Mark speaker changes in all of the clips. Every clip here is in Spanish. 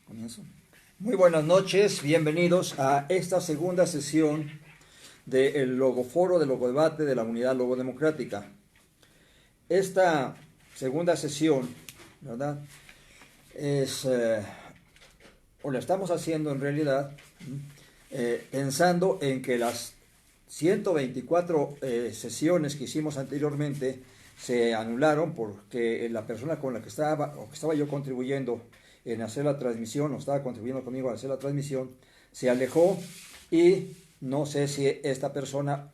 Speaker 1: Comienzo. Muy buenas noches, bienvenidos a esta segunda sesión del Logoforo de Logodebate de la Unidad Logodemocrática. Esta segunda sesión, ¿verdad? O la estamos haciendo en realidad pensando en que las 124 sesiones que hicimos anteriormente se anularon porque la persona con la que estaba yo contribuyendo en hacer la transmisión, o estaba contribuyendo conmigo a hacer la transmisión, se alejó y no sé si esta persona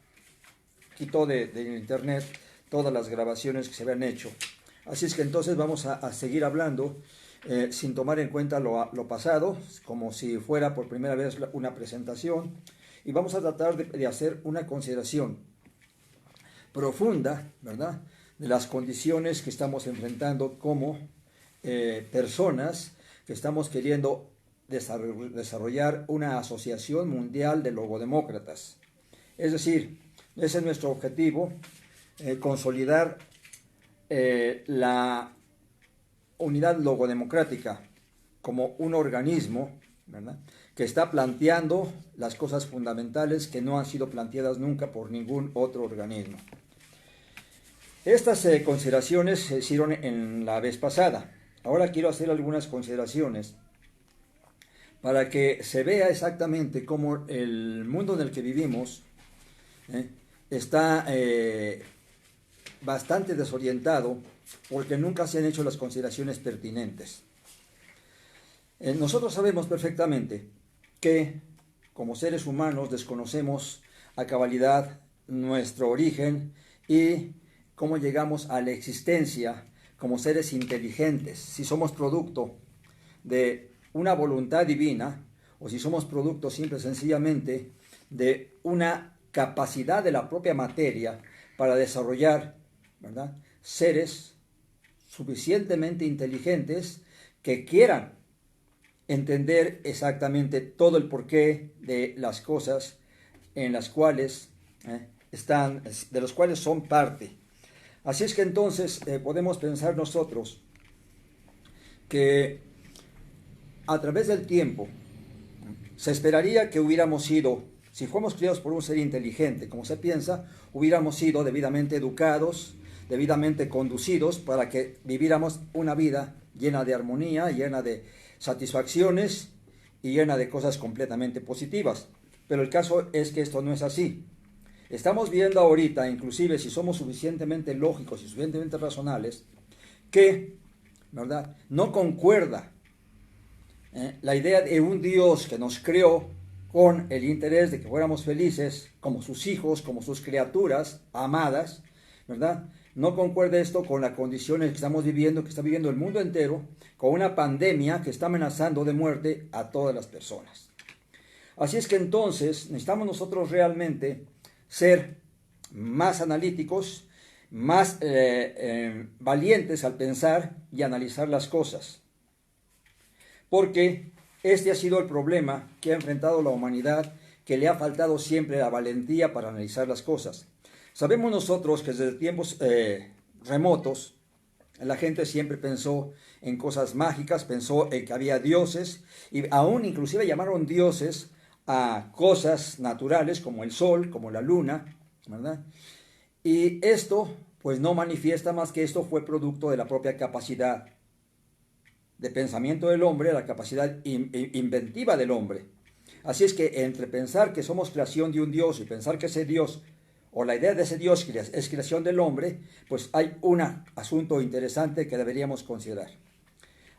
Speaker 1: quitó de internet todas las grabaciones que se habían hecho. Así es que entonces vamos a seguir hablando sin tomar en cuenta lo pasado, como si fuera por primera vez una presentación, y vamos a tratar de hacer una consideración profunda, ¿verdad?, de las condiciones que estamos enfrentando como personas que estamos queriendo desarrollar una asociación mundial de logodemócratas. Es decir, ese es nuestro objetivo, consolidar la unidad logodemocrática como un organismo, ¿verdad?, que está planteando las cosas fundamentales que no han sido planteadas nunca por ningún otro organismo. Estas consideraciones se hicieron en la vez pasada. Ahora quiero hacer algunas consideraciones para que se vea exactamente cómo el mundo en el que vivimos está bastante desorientado porque nunca se han hecho las consideraciones pertinentes. Nosotros sabemos perfectamente que como seres humanos desconocemos a cabalidad nuestro origen y cómo llegamos a la existencia como seres inteligentes, si somos producto de una voluntad divina o si somos producto simple y sencillamente de una capacidad de la propia materia para desarrollar, ¿verdad?, seres suficientemente inteligentes que quieran entender exactamente todo el porqué de las cosas en las cuales están, de los cuales son parte. Así es que entonces podemos pensar nosotros que a través del tiempo se esperaría que hubiéramos sido, si fuéramos criados por un ser inteligente, como se piensa, hubiéramos sido debidamente educados, debidamente conducidos para que viviéramos una vida llena de armonía, llena de satisfacciones y llena de cosas completamente positivas. Pero el caso es que esto no es así. Estamos viendo ahorita, inclusive si somos suficientemente lógicos y suficientemente razonables, que, ¿verdad?, no concuerda la idea de un Dios que nos creó con el interés de que fuéramos felices como sus hijos, como sus criaturas amadas, ¿verdad? No concuerda esto con las condiciones que estamos viviendo, que está viviendo el mundo entero, con una pandemia que está amenazando de muerte a todas las personas. Así es que entonces necesitamos nosotros realmente ser más analíticos, más valientes al pensar y analizar las cosas. Porque este ha sido el problema que ha enfrentado la humanidad, que le ha faltado siempre la valentía para analizar las cosas. Sabemos nosotros que desde tiempos remotos la gente siempre pensó en cosas mágicas, pensó en que había dioses, y aún inclusive llamaron dioses a cosas naturales como el sol, como la luna, ¿verdad? Y esto pues no manifiesta más que esto fue producto de la propia capacidad de pensamiento del hombre, la capacidad inventiva del hombre. Así es que entre pensar que somos creación de un Dios y pensar que ese Dios, o la idea de ese Dios es creación del hombre, pues hay un asunto interesante que deberíamos considerar.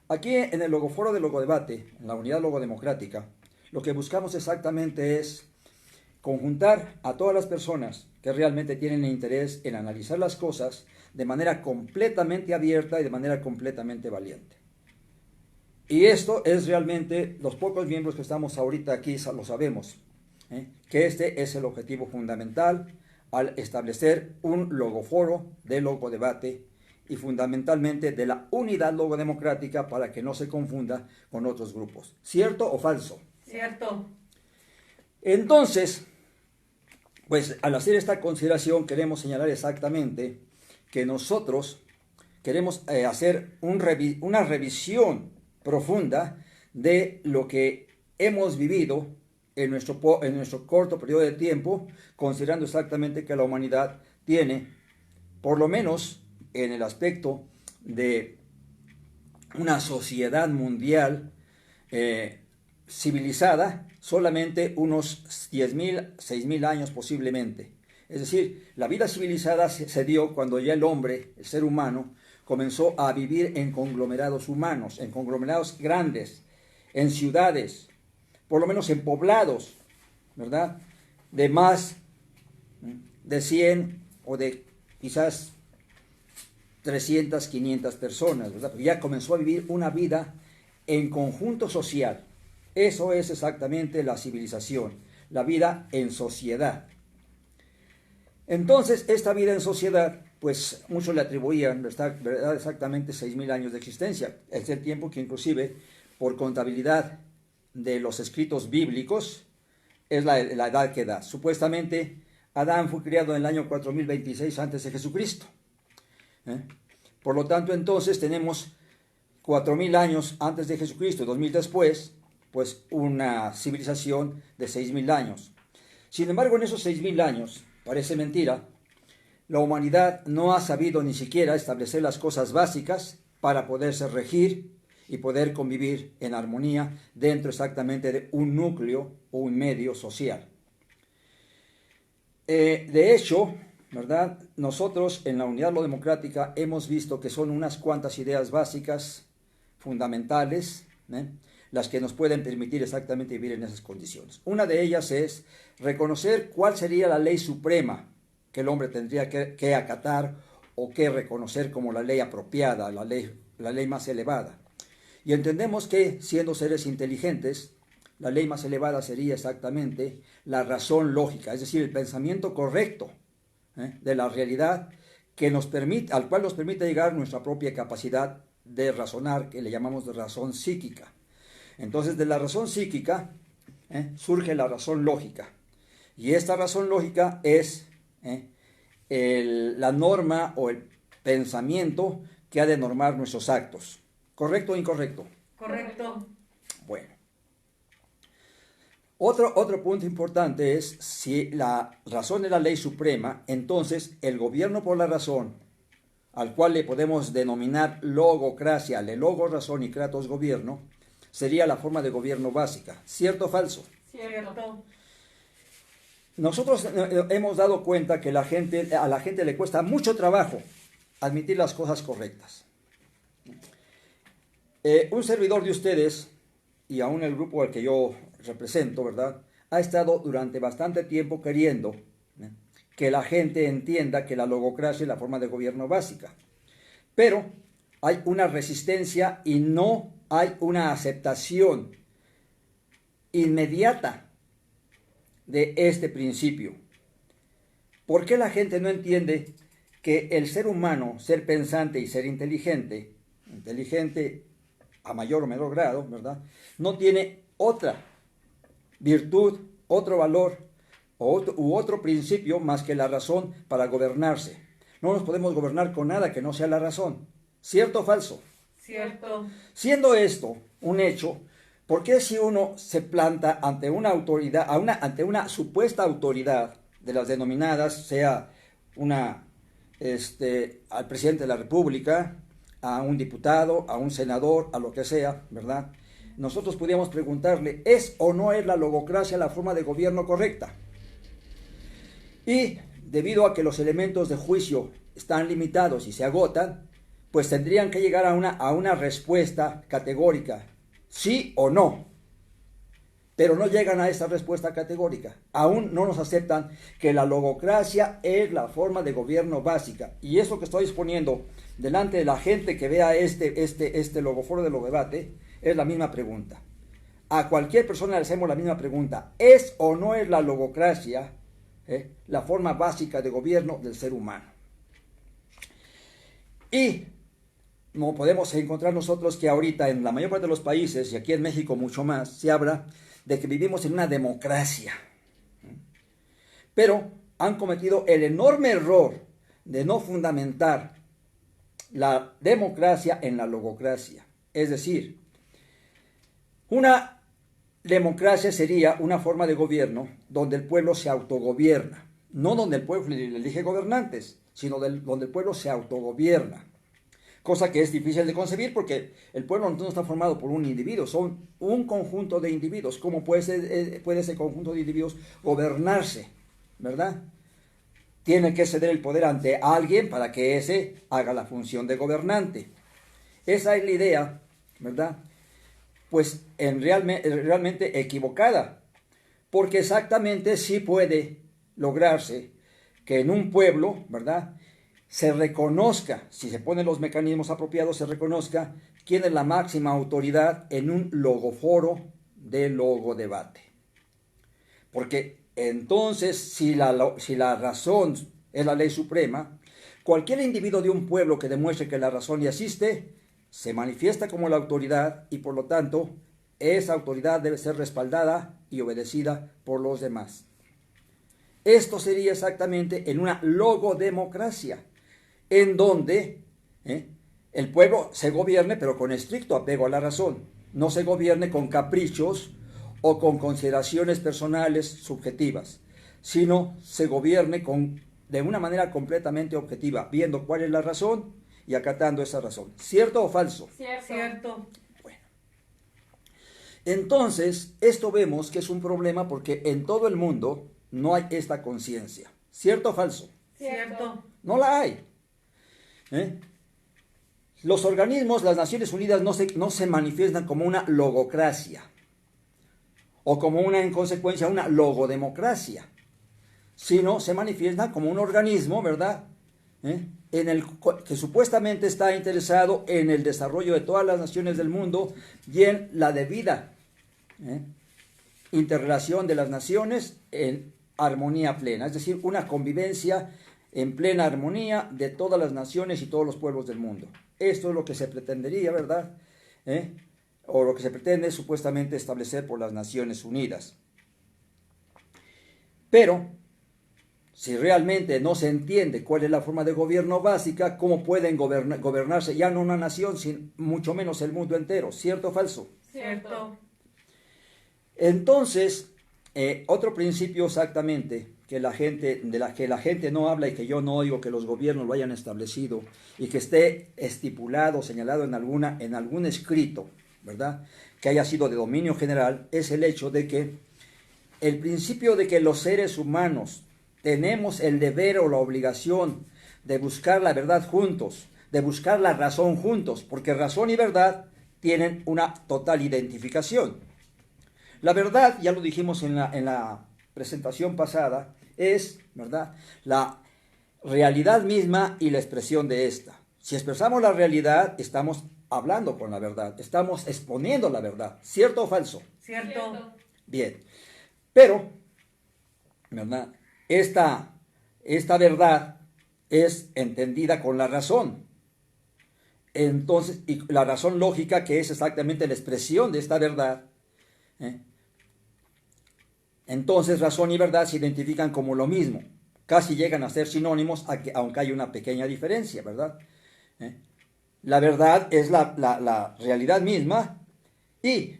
Speaker 1: Aquí en el Logoforo de Logodebate, en la Unidad Logodemocrática, lo que buscamos exactamente es conjuntar a todas las personas que realmente tienen interés en analizar las cosas de manera completamente abierta y de manera completamente valiente. Y esto es realmente, los pocos miembros que estamos ahorita aquí lo sabemos, que este es el objetivo fundamental al establecer un logoforo de logodebate y fundamentalmente de la unidad logodemocrática para que no se confunda con otros grupos. ¿Cierto o falso?
Speaker 2: Cierto.
Speaker 1: Entonces, pues al hacer esta consideración queremos señalar exactamente que nosotros queremos hacer una revisión profunda de lo que hemos vivido en nuestro corto periodo de tiempo, considerando exactamente que la humanidad tiene, por lo menos en el aspecto de una sociedad mundial civilizada, solamente unos 10.000, 6.000 años posiblemente. Es decir, la vida civilizada se dio cuando ya el hombre, el ser humano, comenzó a vivir en conglomerados humanos, en conglomerados grandes, en ciudades, por lo menos en poblados, ¿verdad? De más de 100 o de quizás 300, 500 personas, ¿verdad? Porque ya comenzó a vivir una vida en conjunto social. Eso es exactamente la civilización, la vida en sociedad. Entonces, esta vida en sociedad, pues muchos le atribuían, ¿verdad? Exactamente 6.000 años de existencia. Es el tiempo que inclusive, por contabilidad de los escritos bíblicos, es la edad que da. Supuestamente, Adán fue criado en el año 4026 antes de Jesucristo. Por lo tanto, entonces tenemos 4.000 años antes de Jesucristo, 2.000 después, pues una civilización de 6.000 años. Sin embargo, en esos 6.000 años, parece mentira, la humanidad no ha sabido ni siquiera establecer las cosas básicas para poderse regir y poder convivir en armonía dentro exactamente de un núcleo o un medio social. De hecho, ¿verdad? Nosotros en la Unidad Lo Democrática hemos visto que son unas cuantas ideas básicas, fundamentales, las que nos pueden permitir exactamente vivir en esas condiciones. Una de ellas es reconocer cuál sería la ley suprema que el hombre tendría que acatar o que reconocer como la ley apropiada, la ley más elevada. Y entendemos que, siendo seres inteligentes, la ley más elevada sería exactamente la razón lógica, es decir, el pensamiento correcto de la realidad que al cual nos permite llegar nuestra propia capacidad de razonar, que le llamamos de razón psíquica. Entonces, de la razón psíquica surge la razón lógica. Y esta razón lógica es la norma o el pensamiento que ha de normar nuestros actos. ¿Correcto o incorrecto?
Speaker 2: Correcto.
Speaker 1: Bueno. Otro punto importante es, si la razón es la ley suprema, entonces el gobierno por la razón, al cual le podemos denominar logocracia, le logo razón y kratos gobierno, sería la forma de gobierno básica. ¿Cierto o falso?
Speaker 2: Cierto.
Speaker 1: Nosotros hemos dado cuenta que a la gente le cuesta mucho trabajo admitir las cosas correctas. Un servidor de ustedes, y aún el grupo al que yo represento, ¿verdad?, ha estado durante bastante tiempo queriendo que la gente entienda que la logocracia es la forma de gobierno básica. Pero hay una resistencia y no hay una aceptación inmediata de este principio. ¿Por qué la gente no entiende que el ser humano, ser pensante y ser inteligente a mayor o menor grado, ¿verdad?, no tiene otra virtud, otro valor u otro principio más que la razón para gobernarse? No nos podemos gobernar con nada que no sea la razón. ¿Cierto o falso?
Speaker 2: Cierto.
Speaker 1: Siendo esto un hecho, ¿por qué si uno se planta ante una autoridad, ante una supuesta autoridad de las denominadas, sea al presidente de la República, a un diputado, a un senador, a lo que sea, ¿verdad?, nosotros podríamos preguntarle, ¿es o no es la logocracia la forma de gobierno correcta? Y debido a que los elementos de juicio están limitados y se agotan, pues tendrían que llegar a una respuesta categórica, sí o no. Pero no llegan a esa respuesta categórica. Aún no nos aceptan que la logocracia es la forma de gobierno básica. Y eso que estoy exponiendo delante de la gente que vea este logoforo de lo debate, es la misma pregunta. A cualquier persona le hacemos la misma pregunta. ¿Es o no es la logocracia la forma básica de gobierno del ser humano? Y no podemos encontrar nosotros que ahorita en la mayor parte de los países, y aquí en México mucho más, se habla de que vivimos en una democracia. Pero han cometido el enorme error de no fundamentar la democracia en la logocracia. Es decir, Una democracia sería una forma de gobierno donde el pueblo se autogobierna, no donde el pueblo elige gobernantes, sino donde el pueblo se autogobierna. Cosa que es difícil de concebir porque el pueblo no está formado por un individuo, son un conjunto de individuos. ¿Cómo puede ese conjunto de individuos gobernarse? ¿Verdad? Tiene que ceder el poder ante alguien para que ese haga la función de gobernante. Esa es la idea, ¿verdad? Pues realmente equivocada, porque exactamente sí puede lograrse que en un pueblo, ¿verdad?, se reconozca, si se ponen los mecanismos apropiados, se reconozca quién es la máxima autoridad en un logoforo de logodebate. Porque entonces, si la razón es la ley suprema, cualquier individuo de un pueblo que demuestre que la razón ya existe, se manifiesta como la autoridad y por lo tanto, esa autoridad debe ser respaldada y obedecida por los demás. Esto sería exactamente en una logodemocracia, en donde el pueblo se gobierne, pero con estricto apego a la razón. No se gobierne con caprichos o con consideraciones personales subjetivas, sino se gobierne de una manera completamente objetiva, viendo cuál es la razón y acatando esa razón. ¿Cierto o falso?
Speaker 2: Cierto.
Speaker 1: Bueno. Entonces, esto vemos que es un problema porque en todo el mundo no hay esta conciencia. ¿Cierto o falso?
Speaker 2: Cierto.
Speaker 1: No la hay. Los organismos, las Naciones Unidas no se manifiestan como una logocracia o como en consecuencia, una logodemocracia, sino se manifiestan como un organismo, ¿verdad?, que supuestamente está interesado en el desarrollo de todas las naciones del mundo y en la debida interrelación de las naciones en armonía plena, es decir, una convivencia en plena armonía de todas las naciones y todos los pueblos del mundo. Esto es lo que se pretendería, ¿verdad?, o lo que se pretende supuestamente establecer por las Naciones Unidas. Pero, si realmente no se entiende cuál es la forma de gobierno básica, ¿cómo pueden gobernarse ya no una nación, sino mucho menos el mundo entero? ¿Cierto o falso?
Speaker 2: Cierto.
Speaker 1: Entonces, otro principio exactamente de la que la gente no habla y que yo no oigo que los gobiernos lo hayan establecido y que esté estipulado, señalado en algún escrito, ¿verdad?, que haya sido de dominio general, es el hecho de que el principio de que los seres humanos tenemos el deber o la obligación de buscar la verdad juntos, de buscar la razón juntos, porque razón y verdad tienen una total identificación. La verdad, ya lo dijimos en la presentación pasada, es, ¿verdad?, la realidad misma y la expresión de esta. Si expresamos la realidad, estamos hablando con la verdad, estamos exponiendo la verdad. ¿Cierto o falso?
Speaker 2: Cierto.
Speaker 1: Bien. Pero, ¿verdad?, esta verdad es entendida con la razón. Entonces, y la razón lógica, que es exactamente la expresión de esta verdad, entonces razón y verdad se identifican como lo mismo. Casi llegan a ser sinónimos, aunque hay una pequeña diferencia, ¿verdad? La verdad es la realidad misma y,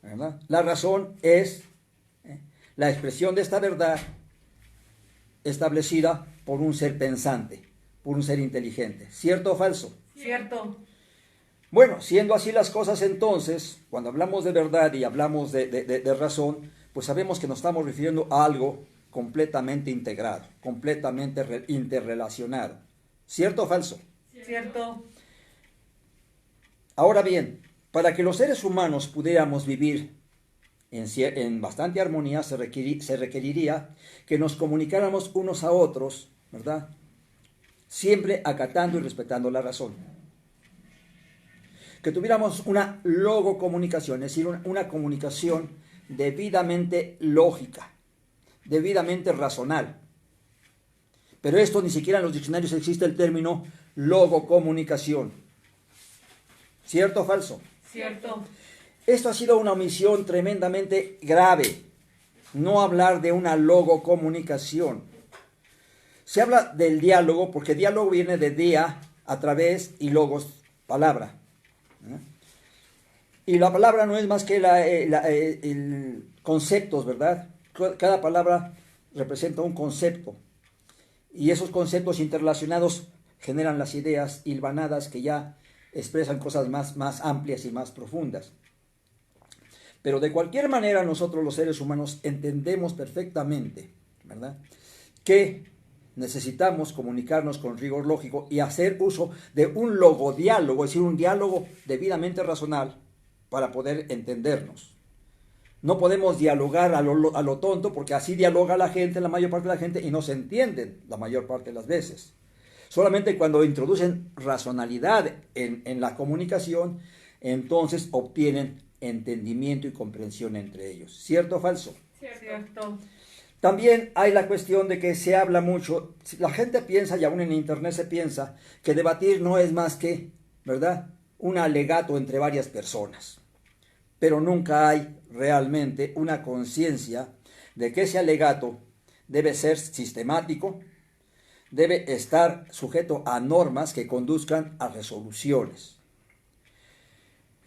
Speaker 1: ¿verdad?, la razón es la expresión de esta verdad establecida por un ser pensante, por un ser inteligente. ¿Cierto o falso?
Speaker 2: Cierto.
Speaker 1: Bueno, siendo así las cosas, entonces, cuando hablamos de verdad y hablamos de razón, pues sabemos que nos estamos refiriendo a algo completamente integrado, completamente interrelacionado. ¿Cierto o falso?
Speaker 2: Cierto.
Speaker 1: Ahora bien, para que los seres humanos pudiéramos vivir en bastante armonía, se requeriría que nos comunicáramos unos a otros, ¿verdad?, siempre acatando y respetando la razón. Que tuviéramos una logocomunicación, es decir, una comunicación debidamente lógica, debidamente razonal. Pero esto ni siquiera en los diccionarios existe el término logocomunicación. ¿Cierto o falso?
Speaker 2: Cierto.
Speaker 1: Esto ha sido una omisión tremendamente grave, no hablar de una logocomunicación. Se habla del diálogo porque diálogo viene de dia, a través, y logos, palabra. Y la palabra no es más que el conceptos, ¿verdad? Cada palabra representa un concepto. Y esos conceptos interrelacionados generan las ideas hilvanadas que ya expresan cosas más amplias y más profundas. Pero de cualquier manera nosotros los seres humanos entendemos perfectamente, ¿verdad?, que necesitamos comunicarnos con rigor lógico y hacer uso de un logodiálogo, es decir, un diálogo debidamente racional para poder entendernos. No podemos dialogar a lo tonto, porque así dialoga la gente, la mayor parte de la gente, y no se entienden la mayor parte de las veces. Solamente cuando introducen racionalidad en la comunicación, entonces obtienen entendimiento y comprensión entre ellos. ¿Cierto o falso?
Speaker 2: Cierto.
Speaker 1: También hay la cuestión de que se habla mucho, la gente piensa, y aún en internet se piensa, que debatir no es más que, ¿verdad?, un alegato entre varias personas. Pero nunca hay realmente una conciencia de que ese alegato debe ser sistemático, debe estar sujeto a normas que conduzcan a resoluciones.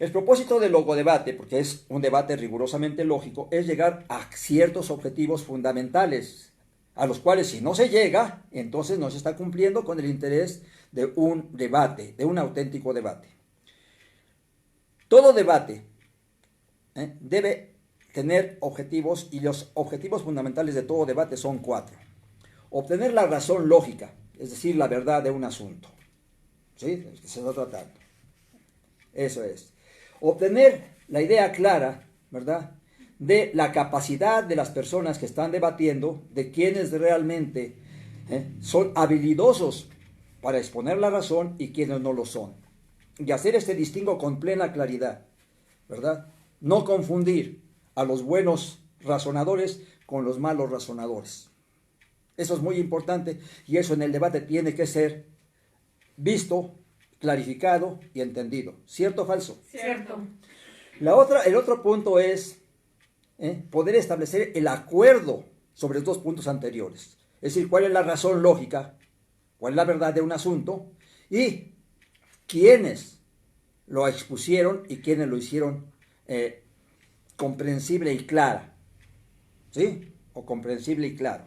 Speaker 1: El propósito del logodebate, porque es un debate rigurosamente lógico, es llegar a ciertos objetivos fundamentales, a los cuales si no se llega, entonces no se está cumpliendo con el interés de un debate, de un auténtico debate. Todo debate debe tener objetivos, y los objetivos fundamentales de todo debate son 4. Obtener la razón lógica, es decir, la verdad de un asunto, ¿sí?, que se está tratando. Eso es. Obtener la idea clara, ¿verdad?, de la capacidad de las personas que están debatiendo, de quienes realmente son habilidosos para exponer la razón y quienes no lo son. Y hacer este distingo con plena claridad, ¿verdad? No confundir a los buenos razonadores con los malos razonadores. Eso es muy importante, y eso en el debate tiene que ser visto, clarificado y entendido. ¿Cierto o falso?
Speaker 2: Cierto.
Speaker 1: El otro punto es poder establecer el acuerdo sobre los 2 puntos anteriores. Es decir, cuál es la razón lógica, cuál es la verdad de un asunto, y quiénes lo expusieron y quiénes lo hicieron comprensible y clara. ¿Sí? O comprensible y claro.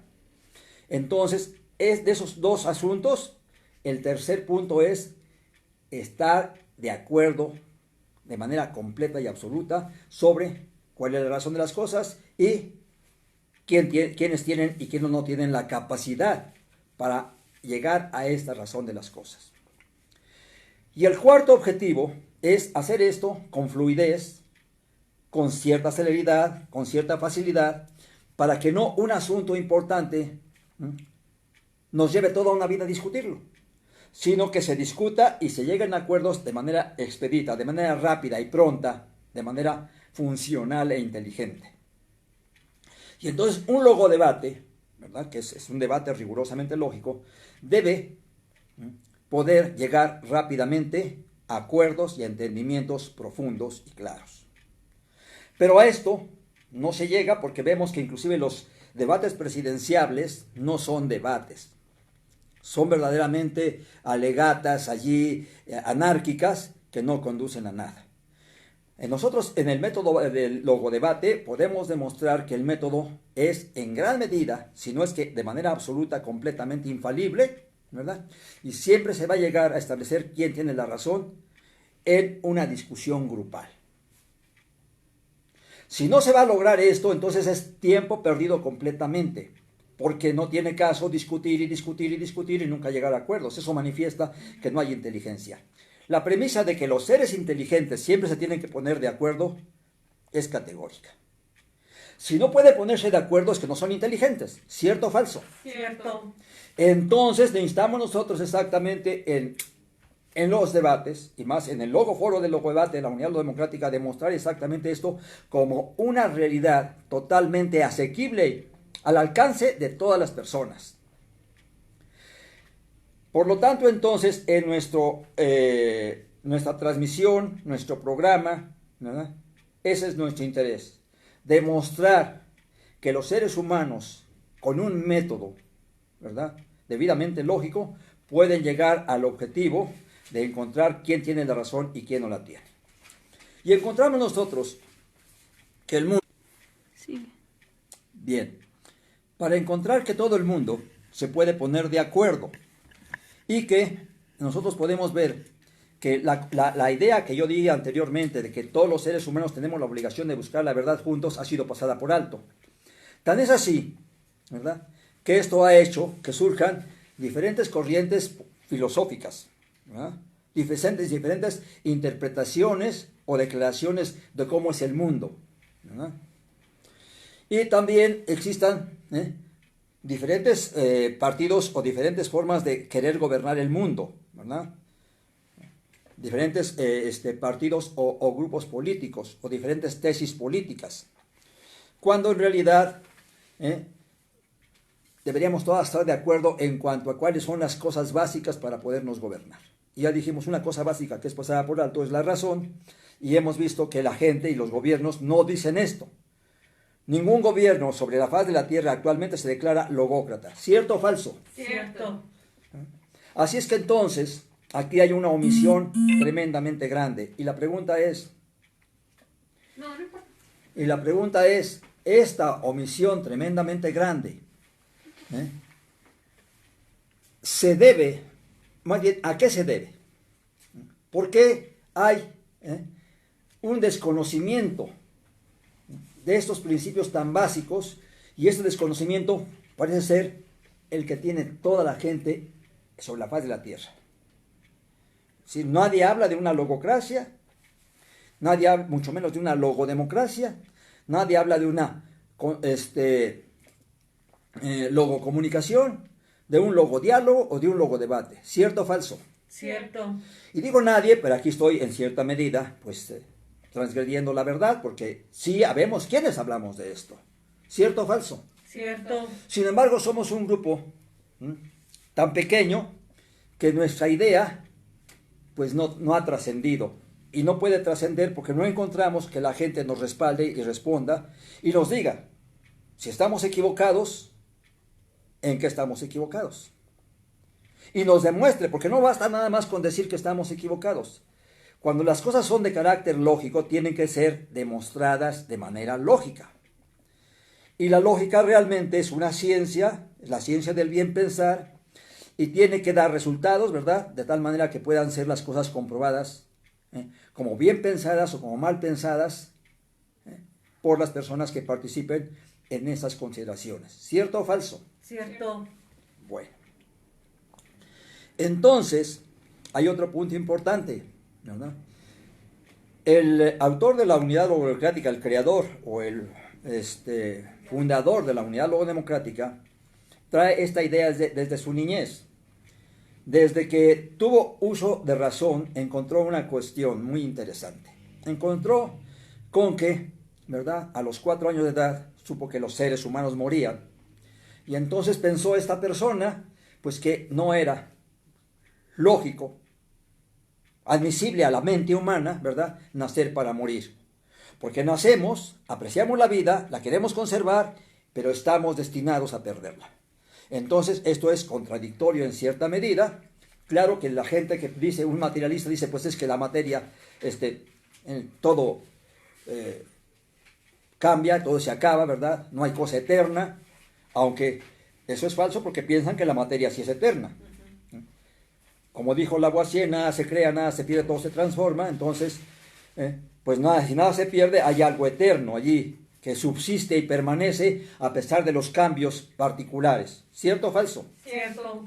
Speaker 1: Entonces, es de esos 2 asuntos, el tercer punto es estar de acuerdo de manera completa y absoluta sobre cuál es la razón de las cosas y quiénes tienen y quiénes no tienen la capacidad para llegar a esta razón de las cosas. Y el cuarto objetivo es hacer esto con fluidez, con cierta celeridad, con cierta facilidad, para que no un asunto importante nos lleve toda una vida a discutirlo, sino que se discuta y se lleguen a acuerdos de manera expedita, de manera rápida y pronta, de manera funcional e inteligente. Y entonces un logodebate, ¿verdad?, que es un debate rigurosamente lógico, debe poder llegar rápidamente a acuerdos y a entendimientos profundos y claros. Pero a esto no se llega porque vemos que inclusive los debates presidenciables no son debates. Son verdaderamente alegatas allí anárquicas que no conducen a nada. Nosotros en el método del logodebate podemos demostrar que el método es en gran medida, si no es que de manera absoluta, completamente infalible, ¿verdad? Y siempre se va a llegar a establecer quién tiene la razón en una discusión grupal. Si no se va a lograr esto, entonces es tiempo perdido completamente, porque no tiene caso discutir y discutir y discutir y nunca llegar a acuerdos. Eso manifiesta que no hay inteligencia. La premisa de que los seres inteligentes siempre se tienen que poner de acuerdo es categórica. Si no puede ponerse de acuerdo es que no son inteligentes. ¿Cierto o falso?
Speaker 2: Cierto.
Speaker 1: Entonces necesitamos nosotros exactamente en los debates, y más en el logoforo del logodebate de la Unidad Democrática, demostrar exactamente esto como una realidad totalmente asequible al alcance de todas las personas. Por lo tanto, entonces, en nuestra transmisión, nuestro programa, ¿verdad?, ese es nuestro interés. Demostrar que los seres humanos, con un método, ¿verdad?, debidamente lógico, pueden llegar al objetivo de encontrar quién tiene la razón y quién no la tiene. Y encontramos nosotros que el mundo...
Speaker 3: Sigue.
Speaker 1: Bien, para encontrar que todo el mundo se puede poner de acuerdo y que nosotros podemos ver que la idea que yo di anteriormente de que todos los seres humanos tenemos la obligación de buscar la verdad juntos ha sido pasada por alto. Tan es así, ¿verdad?, que esto ha hecho que surjan diferentes corrientes filosóficas, ¿verdad?, diferentes interpretaciones o declaraciones de cómo es el mundo, ¿verdad? Y también existan diferentes partidos o diferentes formas de querer gobernar el mundo, ¿verdad? Diferentes partidos o grupos políticos o diferentes tesis políticas, cuando en realidad deberíamos todas estar de acuerdo en cuanto a cuáles son las cosas básicas para podernos gobernar. Y ya dijimos, una cosa básica que es pasada por alto es la razón, y hemos visto que la gente y los gobiernos no dicen esto. Ningún gobierno sobre la faz de la tierra actualmente se declara logócrata. ¿Cierto o falso?
Speaker 2: Cierto.
Speaker 1: Así es que entonces, aquí hay una omisión tremendamente grande. Y la pregunta es, esta omisión tremendamente grande, se debe, más bien, ¿a qué se debe? ¿Por qué hay un desconocimiento de estos principios tan básicos? Y este desconocimiento parece ser el que tiene toda la gente sobre la faz de la tierra. Si nadie habla de una logocracia, nadie habla mucho menos de una logodemocracia, nadie habla de una logocomunicación, de un logodiálogo o de un logodebate. ¿Cierto o falso?
Speaker 2: Cierto.
Speaker 1: Y digo nadie, pero aquí estoy en cierta medida, pues transgrediendo la verdad, porque sí sabemos quiénes hablamos de esto. ¿Cierto o falso?
Speaker 2: Cierto.
Speaker 1: Sin embargo, somos un grupo tan pequeño que nuestra idea pues no ha trascendido. Y no puede trascender porque no encontramos que la gente nos respalde y responda y nos diga si estamos equivocados, en qué estamos equivocados. Y nos demuestre, porque no basta nada más con decir que estamos equivocados. Cuando las cosas son de carácter lógico, tienen que ser demostradas de manera lógica. Y la lógica realmente es una ciencia, es la ciencia del bien pensar, y tiene que dar resultados, ¿verdad?, de tal manera que puedan ser las cosas comprobadas, como bien pensadas o como mal pensadas, por las personas que participen en esas consideraciones. ¿Cierto o falso?
Speaker 2: Cierto.
Speaker 1: Bueno. Entonces, hay otro punto importante, ¿verdad? El autor de la unidad logocrática, el creador o el fundador de la unidad logodemocrática, trae esta idea desde su niñez. Desde que tuvo uso de razón, encontró una cuestión muy interesante. Encontró con que, ¿verdad?, a los 4 años de edad, supo que los seres humanos morían. Y entonces pensó esta persona, pues que no era lógico, admisible a la mente humana, ¿verdad?, nacer para morir. Porque nacemos, apreciamos la vida, la queremos conservar, pero estamos destinados a perderla. Entonces, esto es contradictorio en cierta medida. Claro que la gente que dice, un materialista dice, pues es que la materia, todo cambia, todo se acaba, ¿verdad? No hay cosa eterna, aunque eso es falso porque piensan que la materia sí es eterna. Como dijo Lavoisier, nada se crea, nada se pierde, todo se transforma. Entonces, pues nada, si nada se pierde, hay algo eterno allí que subsiste y permanece a pesar de los cambios particulares. ¿Cierto o falso?
Speaker 2: Cierto.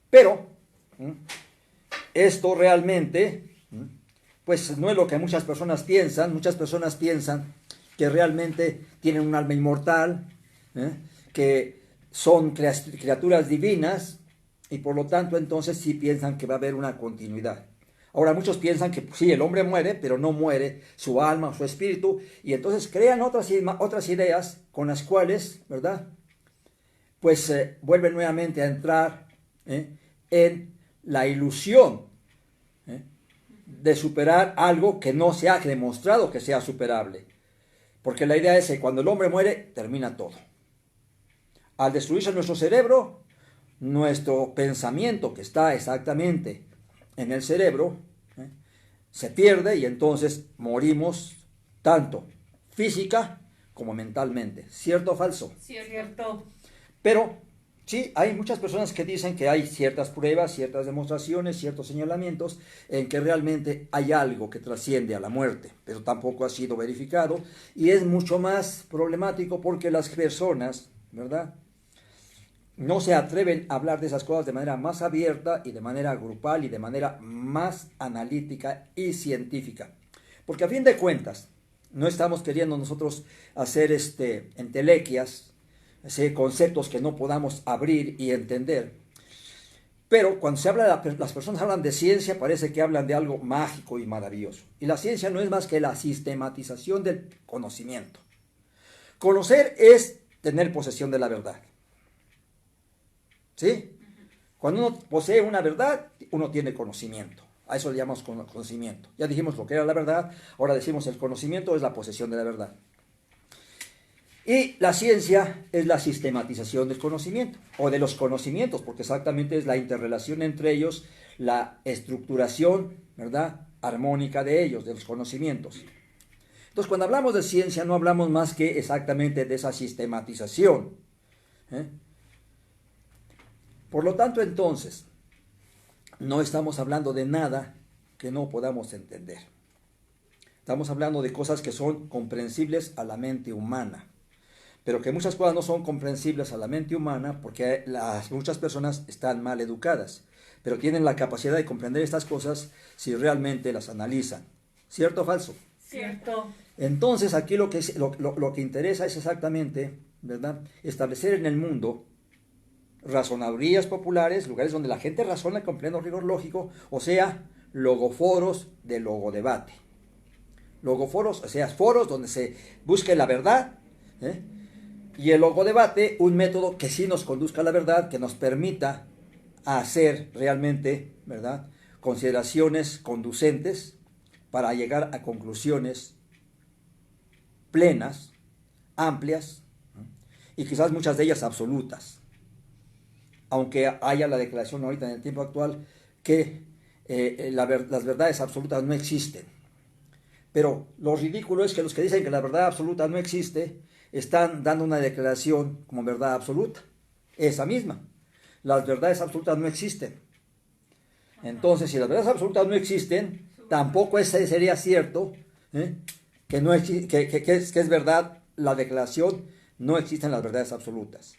Speaker 1: Pero esto realmente, pues no es lo que muchas personas piensan. Muchas personas piensan que realmente tienen un alma inmortal, que son criaturas divinas, y por lo tanto entonces sí piensan que va a haber una continuidad. Ahora muchos piensan que sí, el hombre muere, pero no muere su alma o su espíritu, y entonces crean otras ideas con las cuales, ¿verdad?, pues vuelven nuevamente a entrar en la ilusión de superar algo que no se ha demostrado que sea superable. Porque la idea es que cuando el hombre muere, termina todo. Al destruirse nuestro cerebro, nuestro pensamiento, que está exactamente en el cerebro, se pierde y entonces morimos tanto física como mentalmente. ¿Cierto o falso?
Speaker 2: Cierto.
Speaker 1: Pero sí, hay muchas personas que dicen que hay ciertas pruebas, ciertas demostraciones, ciertos señalamientos en que realmente hay algo que trasciende a la muerte, pero tampoco ha sido verificado y es mucho más problemático porque las personas, ¿verdad?, no se atreven a hablar de esas cosas de manera más abierta y de manera grupal y de manera más analítica y científica. Porque a fin de cuentas, no estamos queriendo nosotros hacer entelequias, conceptos que no podamos abrir y entender. Pero cuando se habla las personas hablan de ciencia, parece que hablan de algo mágico y maravilloso. Y la ciencia no es más que la sistematización del conocimiento. Conocer es tener posesión de la verdad. ¿Sí? Cuando uno posee una verdad, uno tiene conocimiento. A eso le llamamos conocimiento. Ya dijimos lo que era la verdad, ahora decimos el conocimiento es la posesión de la verdad. Y la ciencia es la sistematización del conocimiento, o de los conocimientos, porque exactamente es la interrelación entre ellos, la estructuración, ¿verdad?, armónica de ellos, de los conocimientos. Entonces, cuando hablamos de ciencia, no hablamos más que exactamente de esa sistematización. Por lo tanto, entonces, no estamos hablando de nada que no podamos entender. Estamos hablando de cosas que son comprensibles a la mente humana, pero que muchas cosas no son comprensibles a la mente humana porque muchas personas están mal educadas, pero tienen la capacidad de comprender estas cosas si realmente las analizan. ¿Cierto o falso?
Speaker 2: Cierto.
Speaker 1: Entonces, aquí lo que interesa es exactamente, ¿verdad?, establecer en el mundo razonadurías populares, lugares donde la gente razona con pleno rigor lógico, o sea, logoforos de logodebate. Logoforos, o sea, foros donde se busque la verdad, y el logodebate, un método que sí nos conduzca a la verdad, que nos permita hacer realmente, ¿verdad?, consideraciones conducentes para llegar a conclusiones plenas, amplias, y quizás muchas de ellas absolutas. Aunque haya la declaración ahorita en el tiempo actual que las verdades absolutas no existen. Pero lo ridículo es que los que dicen que la verdad absoluta no existe, están dando una declaración como verdad absoluta. Esa misma. Las verdades absolutas no existen. Entonces, si las verdades absolutas no existen, tampoco sería cierto que es verdad la declaración, no existen las verdades absolutas.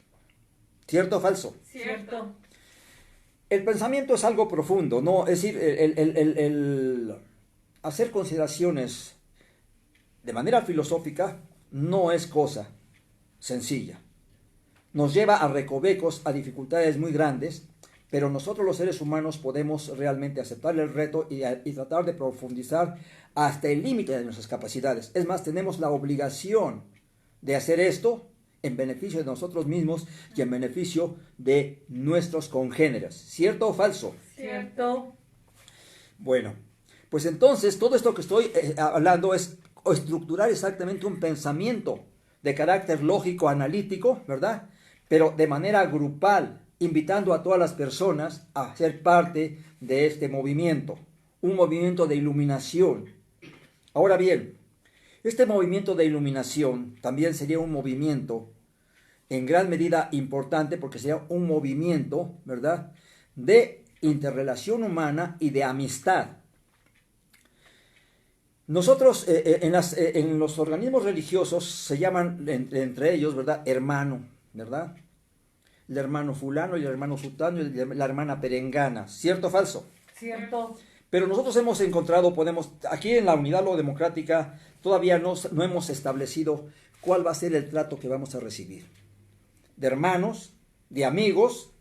Speaker 1: ¿Cierto o falso?
Speaker 2: Cierto.
Speaker 1: El pensamiento es algo profundo, ¿no? Es decir, el hacer consideraciones de manera filosófica no es cosa sencilla. Nos lleva a recovecos, a dificultades muy grandes, pero nosotros los seres humanos podemos realmente aceptar el reto y tratar de profundizar hasta el límite de nuestras capacidades. Es más, tenemos la obligación de hacer esto en beneficio de nosotros mismos y en beneficio de nuestros congéneres. ¿Cierto o falso?
Speaker 2: Cierto.
Speaker 1: Bueno, pues entonces todo esto que estoy hablando es estructurar exactamente un pensamiento de carácter lógico, analítico, ¿verdad?, pero de manera grupal, invitando a todas las personas a ser parte de este movimiento, un movimiento de iluminación. Ahora bien, este movimiento de iluminación también sería un movimiento en gran medida importante porque sería un movimiento, ¿verdad?, de interrelación humana y de amistad. Nosotros en los organismos religiosos se llaman entre ellos, ¿verdad?, hermano, ¿verdad? El hermano fulano y el hermano sutano y la hermana perengana. ¿Cierto o falso?
Speaker 2: Cierto.
Speaker 1: Pero nosotros hemos encontrado, aquí en la unidad democrática todavía no hemos establecido cuál va a ser el trato que vamos a recibir. De hermanos, de amigos,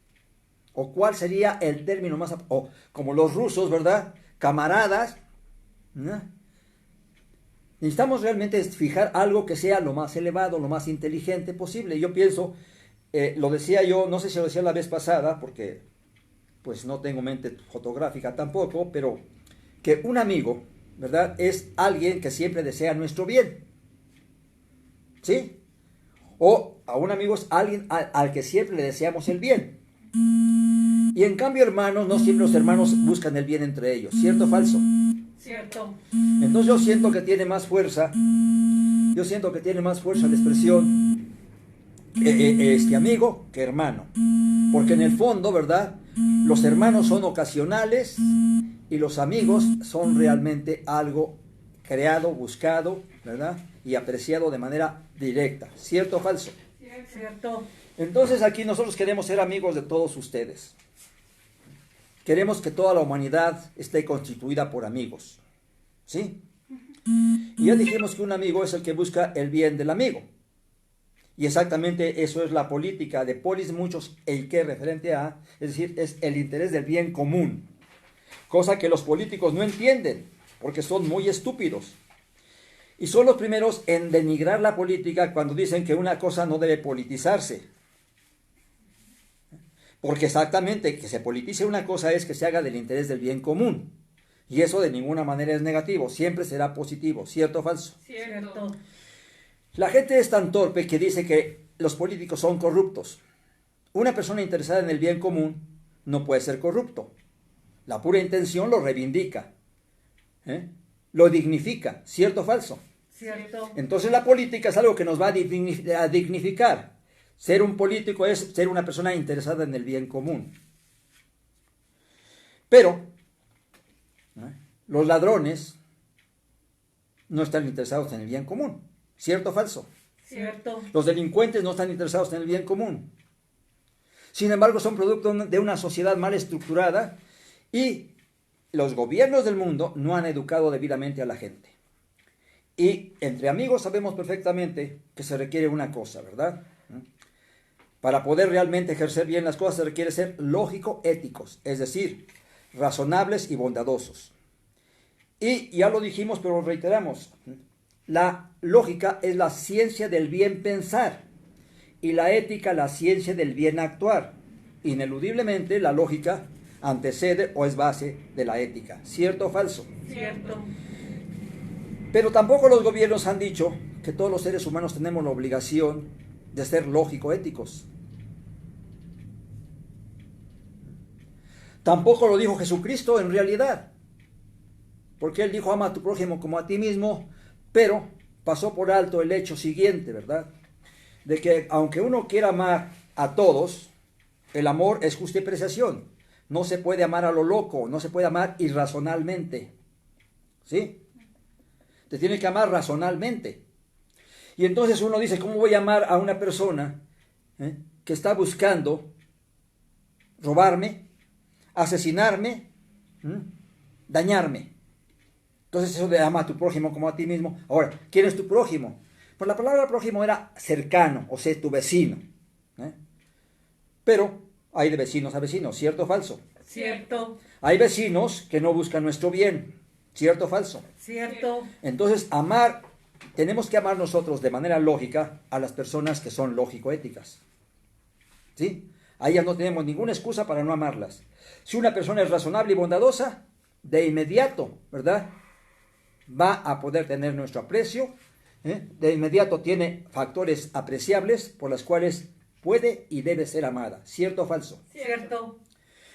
Speaker 1: o cuál sería el término más, o como los rusos, ¿verdad?, camaradas, ¿no? Necesitamos realmente fijar algo que sea lo más elevado, lo más inteligente posible. Yo pienso, lo decía yo, no sé si lo decía la vez pasada, porque pues no tengo mente fotográfica tampoco, pero que un amigo, ¿verdad?, es alguien que siempre desea nuestro bien. ¿Sí? O a un amigo es alguien al que siempre le deseamos el bien. Y en cambio, hermanos, no siempre los hermanos buscan el bien entre ellos. ¿Cierto o falso?
Speaker 2: Cierto.
Speaker 1: Entonces yo siento que tiene más fuerza, la expresión amigo que hermano. Porque en el fondo, ¿verdad? Los hermanos son ocasionales y los amigos son realmente algo creado, buscado, ¿verdad? Y apreciado de manera directa. ¿Cierto o falso?
Speaker 2: Cierto.
Speaker 1: Entonces aquí nosotros queremos ser amigos de todos ustedes. Queremos que toda la humanidad esté constituida por amigos. ¿Sí? Y ya dijimos que un amigo es el que busca el bien del amigo. Y exactamente eso es la política de polis muchos, el que referente a, es decir, es el interés del bien común. Cosa que los políticos no entienden, porque son muy estúpidos. Y son los primeros en denigrar la política cuando dicen que una cosa no debe politizarse. Porque exactamente que se politice una cosa es que se haga del interés del bien común. Y eso de ninguna manera es negativo, siempre será positivo, ¿cierto o falso?
Speaker 2: Cierto.
Speaker 1: La gente es tan torpe que dice que los políticos son corruptos. Una persona interesada en el bien común no puede ser corrupto. La pura intención lo reivindica, lo dignifica, ¿cierto o falso?
Speaker 2: Cierto.
Speaker 1: Entonces la política es algo que nos va a dignificar. Ser un político es ser una persona interesada en el bien común. Pero los ladrones no están interesados en el bien común. ¿Cierto o falso?
Speaker 2: Cierto.
Speaker 1: Los delincuentes no están interesados en el bien común. Sin embargo, son producto de una sociedad mal estructurada y los gobiernos del mundo no han educado debidamente a la gente. Y entre amigos sabemos perfectamente que se requiere una cosa, ¿verdad? Para poder realmente ejercer bien las cosas se requiere ser lógico-éticos, es decir, razonables y bondadosos. Y ya lo dijimos, pero lo reiteramos. La lógica es la ciencia del bien pensar y la ética la ciencia del bien actuar. Ineludiblemente la lógica antecede o es base de la ética. ¿Cierto o falso?
Speaker 2: Cierto.
Speaker 1: Pero tampoco los gobiernos han dicho que todos los seres humanos tenemos la obligación de ser lógico-éticos. Tampoco lo dijo Jesucristo en realidad. Porque Él dijo, ama a tu prójimo como a ti mismo, pero pasó por alto el hecho siguiente, ¿verdad? De que aunque uno quiera amar a todos, el amor es justa apreciación. No se puede amar a lo loco, no se puede amar irracionalmente. ¿Sí? Te tiene que amar razonalmente. Y entonces uno dice, ¿cómo voy a amar a una persona que está buscando robarme, asesinarme, dañarme? Entonces eso de ama a tu prójimo como a ti mismo. Ahora, ¿quién es tu prójimo? Pues la palabra prójimo era cercano, o sea, tu vecino. Pero hay de vecinos a vecinos, ¿cierto o falso?
Speaker 2: Cierto.
Speaker 1: Hay vecinos que no buscan nuestro bien, ¿cierto o falso?
Speaker 2: Cierto.
Speaker 1: Entonces, tenemos que amar nosotros de manera lógica a las personas que son lógico-éticas. ¿Sí? A ellas no tenemos ninguna excusa para no amarlas. Si una persona es razonable y bondadosa, de inmediato, ¿verdad?, va a poder tener nuestro aprecio. De inmediato tiene factores apreciables por los cuales puede y debe ser amada. ¿Cierto o falso?
Speaker 2: Cierto.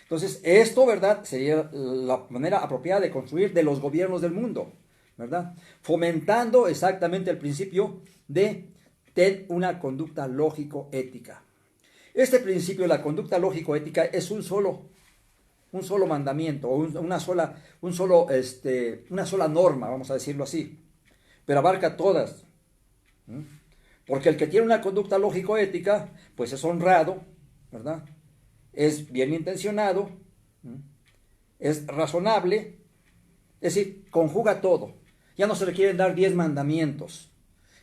Speaker 1: Entonces, esto, ¿verdad?, sería la manera apropiada de construir de los gobiernos del mundo, ¿verdad? Fomentando exactamente el principio de ten una conducta lógico-ética. Este principio de la conducta lógico-ética es un solo mandamiento, o una sola norma, vamos a decirlo así, pero abarca todas. Porque el que tiene una conducta lógico-ética, pues es honrado, ¿verdad? Es bien intencionado, es razonable, es decir, conjuga todo. Ya no se le quieren dar 10 mandamientos,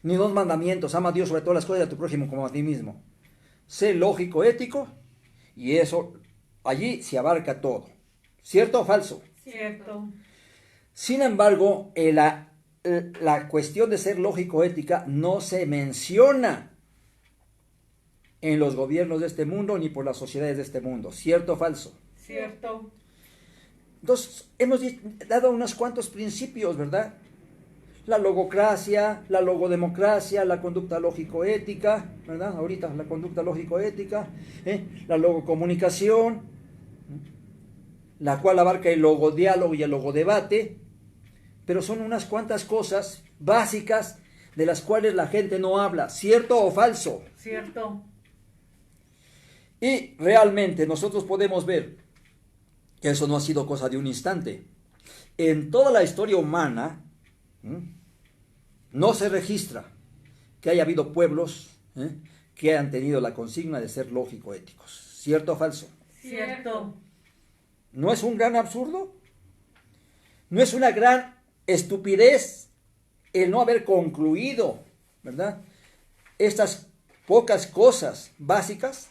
Speaker 1: ni 2 mandamientos, ama a Dios sobre todas las cosas y a tu prójimo como a ti mismo. Sé lógico, ético, y eso, allí se abarca todo. ¿Cierto o falso?
Speaker 2: Cierto.
Speaker 1: Sin embargo, la cuestión de ser lógico-ética no se menciona en los gobiernos de este mundo ni por las sociedades de este mundo. ¿Cierto o falso?
Speaker 2: Cierto.
Speaker 1: Entonces, hemos dado unos cuantos principios, ¿verdad? La logocracia, la logodemocracia, la conducta lógico-ética, ¿verdad? Ahorita la conducta lógico-ética, la logocomunicación, la cual abarca el logodiálogo y el logodebate, pero son unas cuantas cosas básicas de las cuales la gente no habla, ¿cierto o falso?
Speaker 2: Cierto.
Speaker 1: Y realmente nosotros podemos ver que eso no ha sido cosa de un instante. En toda la historia humana, no se registra que haya habido pueblos que han tenido la consigna de ser lógico-éticos. ¿Cierto o falso?
Speaker 2: Cierto.
Speaker 1: ¿No es un gran absurdo? ¿No es una gran estupidez el no haber concluido, ¿verdad?, estas pocas cosas básicas?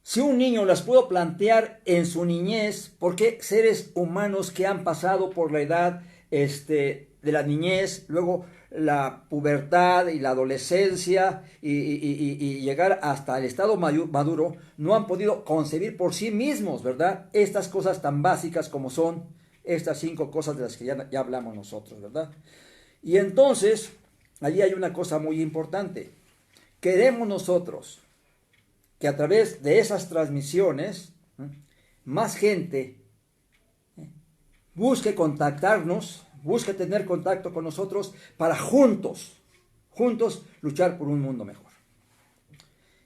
Speaker 1: Si un niño las pudo plantear en su niñez, ¿por qué seres humanos que han pasado por la edad de la niñez, luego la pubertad y la adolescencia y llegar hasta el estado maduro, no han podido concebir por sí mismos, ¿verdad?, estas cosas tan básicas como son estas 5 cosas de las que ya hablamos nosotros, ¿verdad? Y entonces, allí hay una cosa muy importante. Queremos nosotros que a través de esas transmisiones, más gente busque contactarnos, busque tener contacto con nosotros para juntos luchar por un mundo mejor.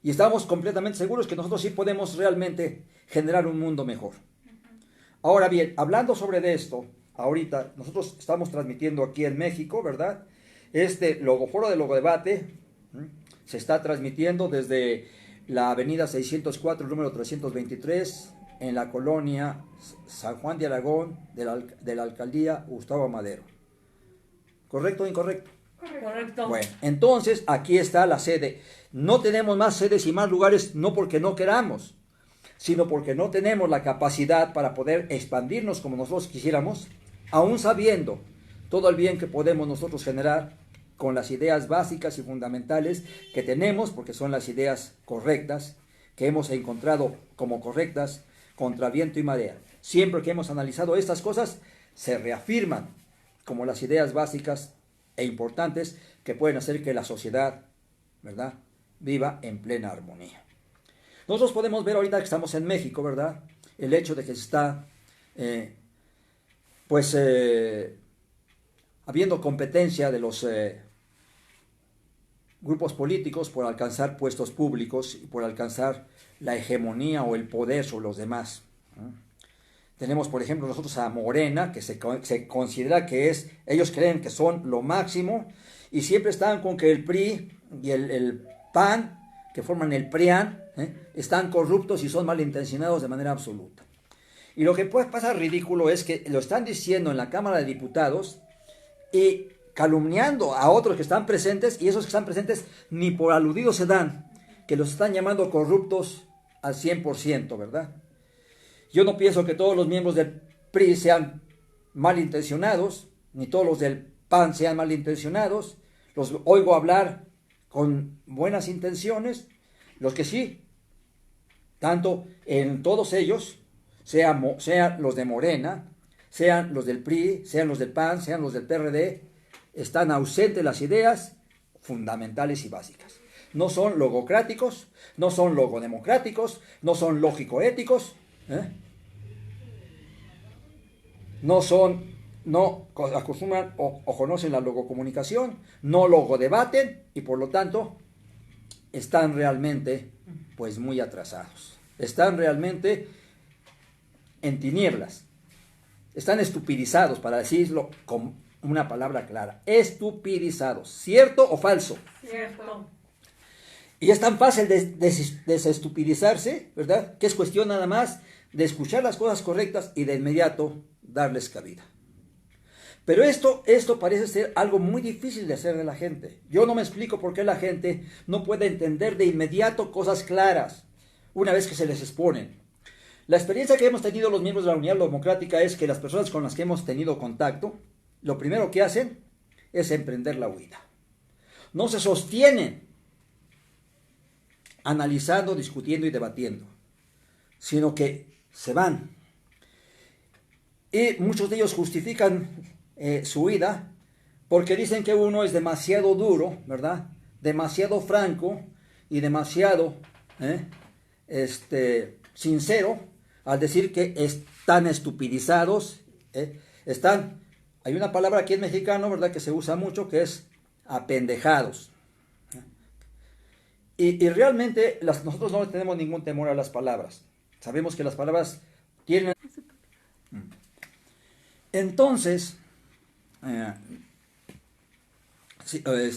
Speaker 1: Y estamos completamente seguros que nosotros sí podemos realmente generar un mundo mejor. Ahora bien, hablando sobre esto, ahorita nosotros estamos transmitiendo aquí en México, ¿verdad? Este Logoforo de Logodebate se está transmitiendo desde la avenida 604, número 323, en la colonia San Juan de Aragón, de la alcaldía Gustavo Madero. ¿Correcto o incorrecto?
Speaker 2: Correcto.
Speaker 1: Bueno, entonces aquí está la sede. No tenemos más sedes y más lugares, no porque no queramos, sino porque no tenemos la capacidad para poder expandirnos como nosotros quisiéramos, aún sabiendo todo el bien que podemos nosotros generar con las ideas básicas y fundamentales que tenemos, porque son las ideas correctas, que hemos encontrado como correctas contra viento y marea. Siempre que hemos analizado estas cosas, se reafirman como las ideas básicas e importantes que pueden hacer que la sociedad, ¿verdad?, viva en plena armonía. Nosotros podemos ver ahorita que estamos en México, ¿verdad?, el hecho de que se está, habiendo competencia de los grupos políticos por alcanzar puestos públicos y por alcanzar la hegemonía o el poder sobre los demás. Tenemos, por ejemplo, nosotros a Morena, que se considera que ellos creen que son lo máximo, y siempre están con que el PRI y el PAN, que forman el PRIAN, están corruptos y son malintencionados de manera absoluta. Y lo que pasa ridículo es que lo están diciendo en la Cámara de Diputados y calumniando a otros que están presentes, y esos que están presentes ni por aludidos se dan, que los están llamando corruptos al 100%, ¿verdad? Yo no pienso que todos los miembros del PRI sean malintencionados, ni todos los del PAN sean malintencionados. Los oigo hablar con buenas intenciones, los que sí, tanto en todos ellos, sean los de Morena, sean los del PRI, sean los del PAN, sean los del PRD, están ausentes las ideas fundamentales y básicas. No son logocráticos, no son logodemocráticos, no son lógico-éticos, no acostumbran o conocen la logocomunicación, no logodebaten y por lo tanto están realmente pues muy atrasados. Están realmente en tinieblas. Están estupidizados, para decirlo con una palabra clara. Estupidizados. ¿Cierto o falso?
Speaker 2: Cierto.
Speaker 1: Y es tan fácil desestupidizarse, ¿verdad?, que es cuestión nada más de escuchar las cosas correctas y de inmediato darles cabida. Pero esto parece ser algo muy difícil de hacer de la gente. Yo no me explico por qué la gente no puede entender de inmediato cosas claras una vez que se les exponen. La experiencia que hemos tenido los miembros de la Unidad Democrática es que las personas con las que hemos tenido contacto, lo primero que hacen es emprender la huida. No se sostienen analizando, discutiendo y debatiendo, sino que se van. Y muchos de ellos justifican su huida porque dicen que uno es demasiado duro, ¿verdad?, demasiado franco y demasiado sincero al decir que están estupidizados, Hay una palabra aquí en mexicano, ¿verdad?, que se usa mucho, que es apendejados. Y realmente nosotros no tenemos ningún temor a las palabras. Sabemos que las palabras tienen... Entonces,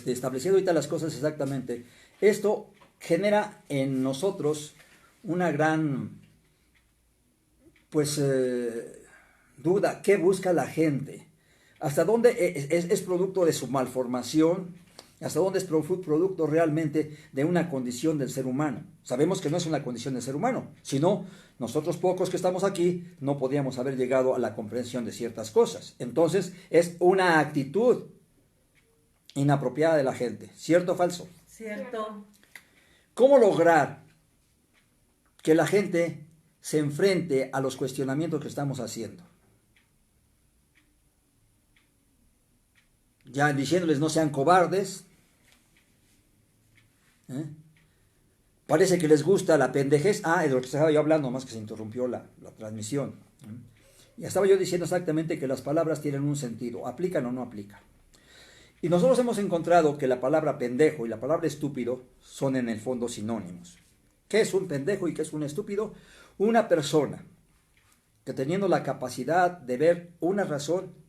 Speaker 1: estableciendo ahorita las cosas exactamente, esto genera en nosotros una gran, duda. ¿Qué busca la gente? ¿Hasta dónde es producto de su malformación? ¿Hasta dónde es producto realmente de una condición del ser humano? Sabemos que no es una condición del ser humano, sino nosotros pocos que estamos aquí no podríamos haber llegado a la comprensión de ciertas cosas. Entonces es una actitud inapropiada de la gente. ¿Cierto o falso?
Speaker 2: Cierto.
Speaker 1: ¿Cómo lograr que la gente se enfrente a los cuestionamientos que estamos haciendo? Ya diciéndoles no sean cobardes. Parece que les gusta la pendejez. Es de lo que estaba yo hablando, más que se interrumpió la transmisión. Y estaba yo diciendo exactamente que las palabras tienen un sentido, aplican o no aplican. Y nosotros hemos encontrado que la palabra pendejo y la palabra estúpido son en el fondo sinónimos. ¿Qué es un pendejo y qué es un estúpido? Una persona que, teniendo la capacidad de ver una razón,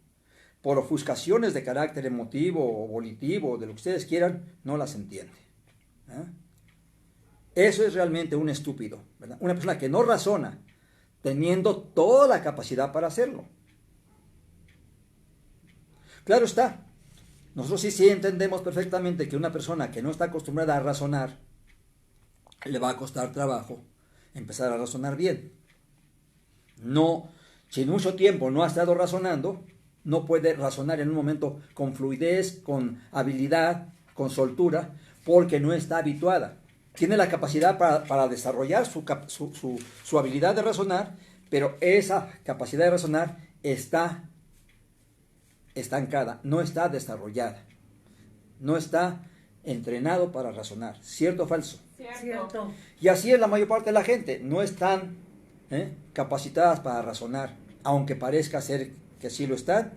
Speaker 1: por ofuscaciones de carácter emotivo o volitivo, de lo que ustedes quieran, no las entiende. Eso es realmente un estúpido, ¿verdad? Una persona que no razona, teniendo toda la capacidad para hacerlo. Claro está, nosotros sí entendemos perfectamente que una persona que no está acostumbrada a razonar, le va a costar trabajo empezar a razonar bien. No, si en mucho tiempo no ha estado razonando, no puede razonar en un momento con fluidez, con habilidad, con soltura, porque no está habituada. Tiene la capacidad para desarrollar su habilidad de razonar, pero esa capacidad de razonar está estancada, no está desarrollada, no está entrenado para razonar. ¿Cierto o falso?
Speaker 2: Cierto.
Speaker 1: Y así es la mayor parte de la gente, no están capacitadas para razonar, aunque parezca ser que sí lo están.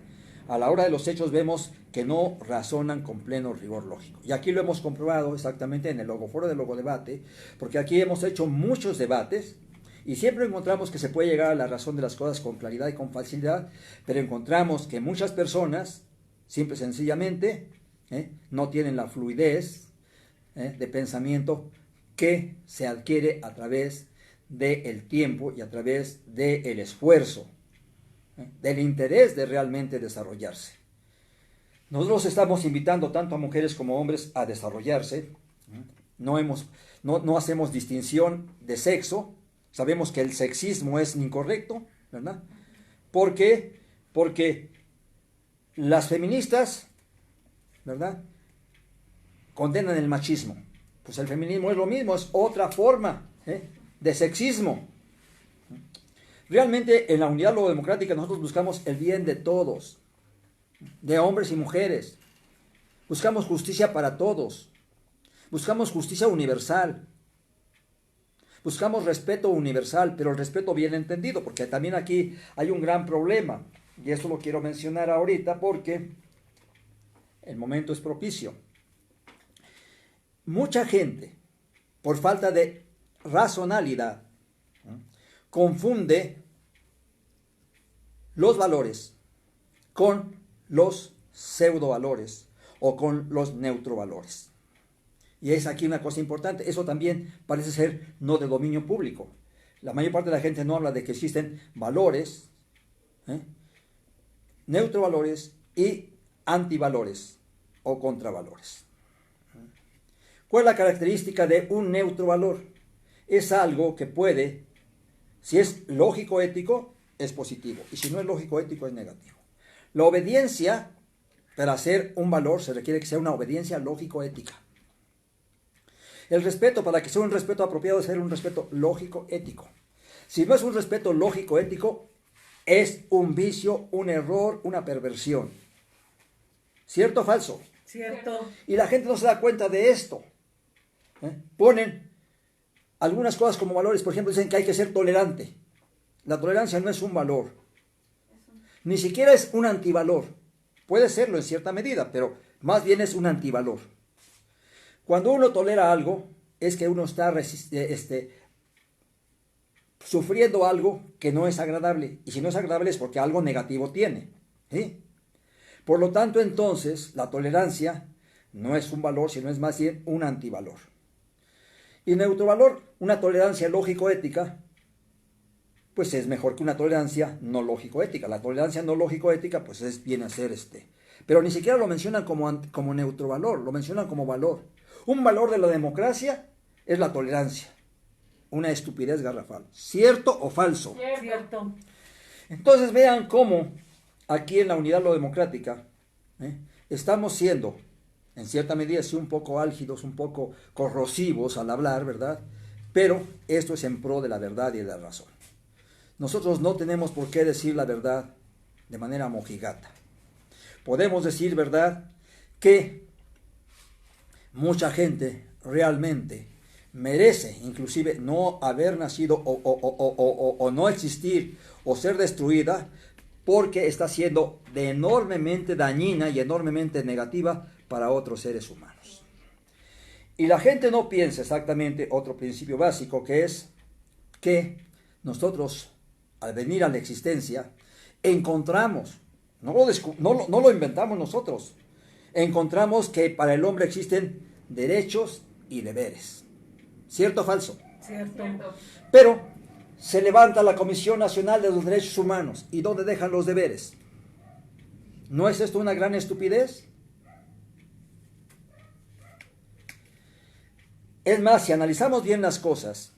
Speaker 1: A la hora de los hechos vemos que no razonan con pleno rigor lógico. Y aquí lo hemos comprobado exactamente en el Logoforo del Logodebate, porque aquí hemos hecho muchos debates y siempre encontramos que se puede llegar a la razón de las cosas con claridad y con facilidad, pero encontramos que muchas personas, simple y sencillamente, no tienen la fluidez de pensamiento que se adquiere a través del tiempo y a través del esfuerzo, del interés de realmente desarrollarse. Nosotros estamos invitando tanto a mujeres como a hombres a desarrollarse. No hacemos distinción de sexo. Sabemos que el sexismo es incorrecto, ¿verdad? ¿Por qué? Porque las feministas, ¿verdad?, condenan el machismo. Pues el feminismo es lo mismo, es otra forma de sexismo. Realmente en la unidad logodemocrática nosotros buscamos el bien de todos, de hombres y mujeres. Buscamos justicia para todos. Buscamos justicia universal. Buscamos respeto universal, pero el respeto bien entendido, porque también aquí hay un gran problema. Y esto lo quiero mencionar ahorita porque el momento es propicio. Mucha gente, por falta de racionalidad, confunde los valores con los pseudovalores o con los neutrovalores. Y es aquí una cosa importante, eso también parece ser no de dominio público. La mayor parte de la gente no habla de que existen valores, neutrovalores y antivalores o contravalores. ¿Cuál es la característica de un neutrovalor? Es algo que puede, si es lógico-ético, es positivo, y si no es lógico-ético, es negativo. La obediencia, para ser un valor, se requiere que sea una obediencia lógico-ética. El respeto, para que sea un respeto apropiado, debe ser un respeto lógico-ético. Si no es un respeto lógico-ético, es un vicio, un error, una perversión. ¿Cierto o falso?
Speaker 2: Cierto.
Speaker 1: Y la gente no se da cuenta de esto. Ponen algunas cosas como valores. Por ejemplo, dicen que hay que ser tolerante. La tolerancia no es un valor. Ni siquiera es un antivalor. Puede serlo en cierta medida, pero más bien es un antivalor. Cuando uno tolera algo, es que uno está sufriendo algo que no es agradable. Y si no es agradable es porque algo negativo tiene. ¿Sí? Por lo tanto, entonces, la tolerancia no es un valor, sino es más bien un antivalor. Y neutrovalor, una tolerancia lógico-ética, pues es mejor que una tolerancia no lógico-ética. La tolerancia no lógico-ética, pues viene a ser Pero ni siquiera lo mencionan como neutrovalor, lo mencionan como valor. Un valor de la democracia es la tolerancia. Una estupidez garrafal. ¿Cierto o falso?
Speaker 2: Cierto.
Speaker 1: Entonces vean cómo aquí en la unidad lo democrática estamos siendo, en cierta medida, sí, un poco álgidos, un poco corrosivos al hablar, ¿verdad? Pero esto es en pro de la verdad y de la razón. Nosotros no tenemos por qué decir la verdad de manera mojigata. Podemos decir, ¿verdad?, que mucha gente realmente merece inclusive no haber nacido o no existir o ser destruida porque está siendo enormemente dañina y enormemente negativa para otros seres humanos. Y la gente no piensa exactamente otro principio básico, que es que nosotros, al venir a la existencia, encontramos, no lo inventamos nosotros, encontramos que para el hombre existen derechos y deberes. ¿Cierto o falso?
Speaker 2: Cierto.
Speaker 1: Pero se levanta la Comisión Nacional de los Derechos Humanos. ¿Y dónde dejan los deberes? ¿No es esto una gran estupidez? Es más, si analizamos bien las cosas,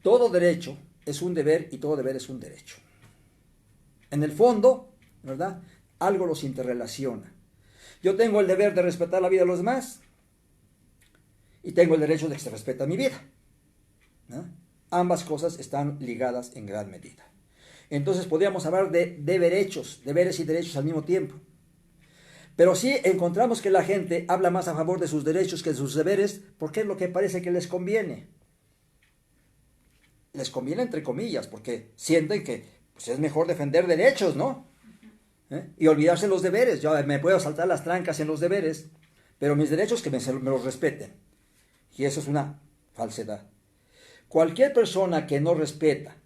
Speaker 1: todo derecho es un deber y todo deber es un derecho. En el fondo, ¿verdad?, algo los interrelaciona. Yo tengo el deber de respetar la vida de los demás y tengo el derecho de que se respete mi vida, ¿no? Ambas cosas están ligadas en gran medida. Entonces podríamos hablar de deberes y derechos al mismo tiempo. Pero sí encontramos que la gente habla más a favor de sus derechos que de sus deberes, porque es lo que parece que les conviene. Les conviene entre comillas, porque sienten que pues, es mejor defender derechos, ¿no? Y olvidarse los deberes. Yo me puedo saltar las trancas en los deberes, pero mis derechos que me los respeten. Y eso es una falsedad. Cualquier persona que no respeta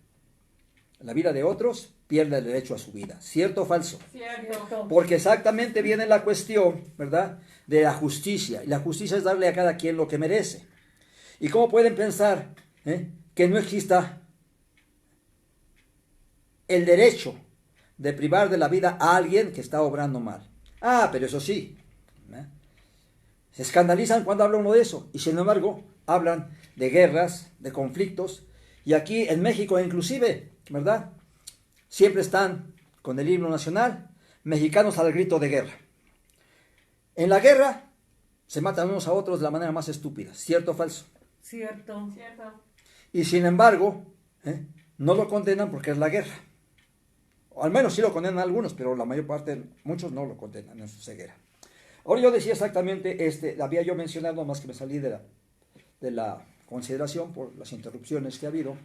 Speaker 1: la vida de otros pierde el derecho a su vida. ¿Cierto o falso?
Speaker 2: Cierto.
Speaker 1: Porque exactamente viene la cuestión, ¿verdad?, de la justicia. Y la justicia es darle a cada quien lo que merece. ¿Y cómo pueden pensar que no exista el derecho de privar de la vida a alguien que está obrando mal? Ah, pero eso sí, se escandalizan cuando habla uno de eso. Y sin embargo, hablan de guerras, de conflictos. Y aquí en México inclusive, ¿verdad?, siempre están con el himno nacional, mexicanos al grito de guerra. En la guerra se matan unos a otros de la manera más estúpida. ¿Cierto o falso?
Speaker 2: Cierto.
Speaker 1: Y sin embargo, no lo condenan porque es la guerra. O al menos sí lo condenan algunos, pero la mayor parte, muchos no lo condenan en su ceguera. Ahora yo decía exactamente, había yo mencionado, más que me salí de la consideración por las interrupciones que ha habido.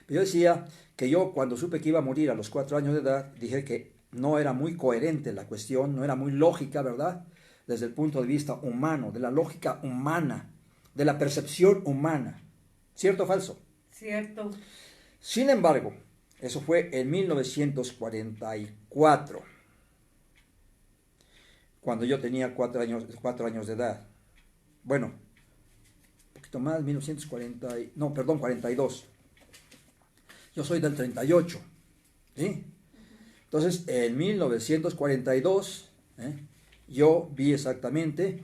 Speaker 1: Yo decía que yo cuando supe que iba a morir a los 4 años de edad, dije que no era muy coherente la cuestión, no era muy lógica, ¿verdad?, desde el punto de vista humano, de la lógica humana, de la percepción humana. ¿Cierto o falso?
Speaker 2: Cierto.
Speaker 1: Sin embargo, eso fue en 1944, cuando yo tenía 4 años de edad. Bueno, un poquito más, 42. Yo soy del 38, ¿sí? Entonces, en 1942, yo vi exactamente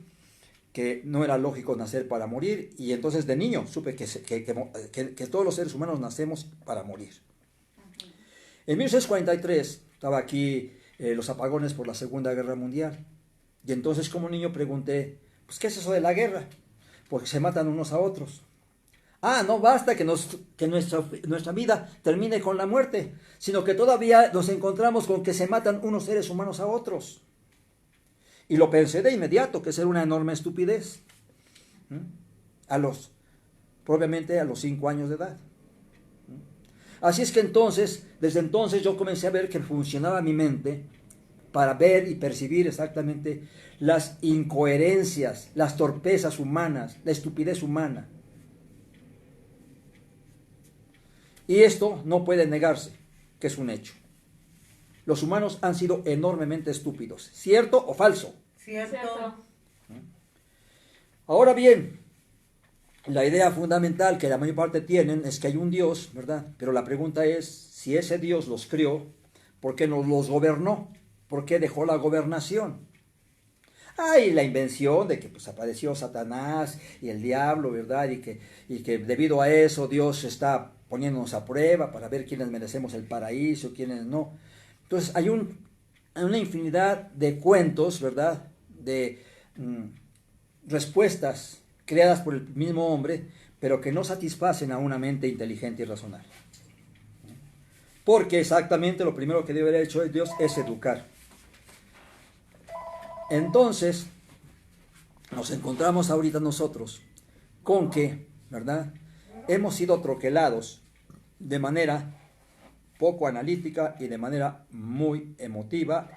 Speaker 1: que no era lógico nacer para morir, y entonces de niño supe que todos los seres humanos nacemos para morir. En 1943 estaba aquí los apagones por la Segunda Guerra Mundial, y entonces como niño pregunté, pues, ¿qué es eso de la guerra? Porque se matan unos a otros. Ah, no basta que nuestra vida termine con la muerte, sino que todavía nos encontramos con que se matan unos seres humanos a otros. Y lo pensé de inmediato, que era una enorme estupidez. Probablemente a los 5 años de edad. Así es que entonces, desde entonces yo comencé a ver que funcionaba mi mente para ver y percibir exactamente las incoherencias, las torpezas humanas, la estupidez humana. Y esto no puede negarse, que es un hecho. Los humanos han sido enormemente estúpidos, ¿cierto o falso?
Speaker 2: Cierto.
Speaker 1: Ahora bien, la idea fundamental que la mayor parte tienen es que hay un Dios, ¿verdad? Pero la pregunta es, si ese Dios los crió, ¿por qué no los gobernó? ¿Por qué dejó la gobernación? Hay la invención de que pues apareció Satanás y el diablo, ¿verdad? Y que debido a eso Dios está poniéndonos a prueba para ver quiénes merecemos el paraíso, quiénes no. Entonces hay una infinidad de cuentos, ¿verdad? De respuestas creadas por el mismo hombre, pero que no satisfacen a una mente inteligente y razonable. Porque exactamente lo primero que debe haber hecho Dios es educar. Entonces, nos encontramos ahorita nosotros con que, ¿verdad? Hemos sido troquelados de manera poco analítica y de manera muy emotiva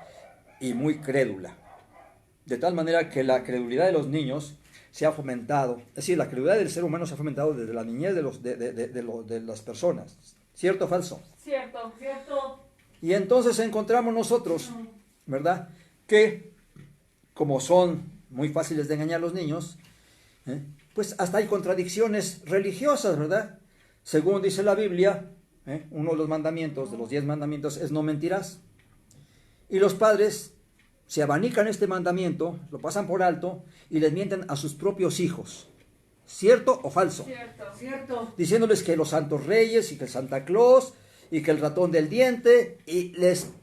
Speaker 1: y muy crédula. De tal manera que la credulidad de los niños se ha fomentado, es decir, la credulidad del ser humano se ha fomentado desde la niñez de las personas. ¿Cierto o falso?
Speaker 3: Cierto.
Speaker 2: Cierto.
Speaker 1: Y entonces encontramos nosotros, ¿verdad? Que como son muy fáciles de engañar los niños, pues hasta hay contradicciones religiosas, ¿verdad? Según dice la Biblia, uno de los mandamientos, de los 10 mandamientos, es no mentirás. Y los padres se abanican este mandamiento, lo pasan por alto y les mienten a sus propios hijos. ¿Cierto o falso?
Speaker 2: Cierto.
Speaker 1: Diciéndoles que los santos reyes y que el Santa Claus y que el ratón del diente, y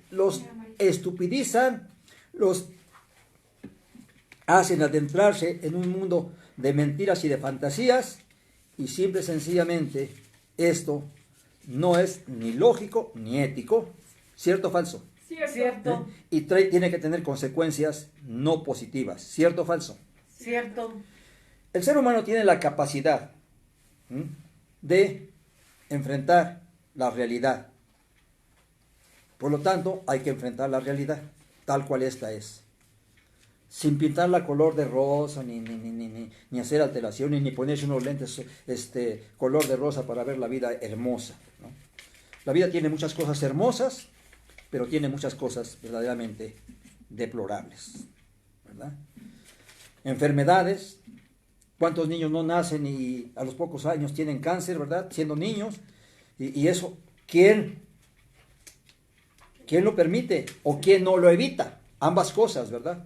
Speaker 1: los estupidizan, los hacen adentrarse en un mundo de mentiras y de fantasías, y simple y sencillamente esto no es ni lógico ni ético. ¿Cierto o falso?
Speaker 2: Cierto.
Speaker 1: Y tiene que tener consecuencias no positivas. ¿Cierto o falso?
Speaker 2: Cierto.
Speaker 1: El ser humano tiene la capacidad de enfrentar la realidad. Por lo tanto, hay que enfrentar la realidad tal cual esta es. Sin pintarla color de rosa, ni hacer alteraciones, ni ponerse unos lentes color de rosa para ver la vida hermosa, ¿no? La vida tiene muchas cosas hermosas, pero tiene muchas cosas verdaderamente deplorables, ¿verdad? Enfermedades. ¿Cuántos niños no nacen y a los pocos años tienen cáncer, ¿verdad? Siendo niños. Y eso, ¿quién lo permite o quién no lo evita? Ambas cosas, ¿verdad?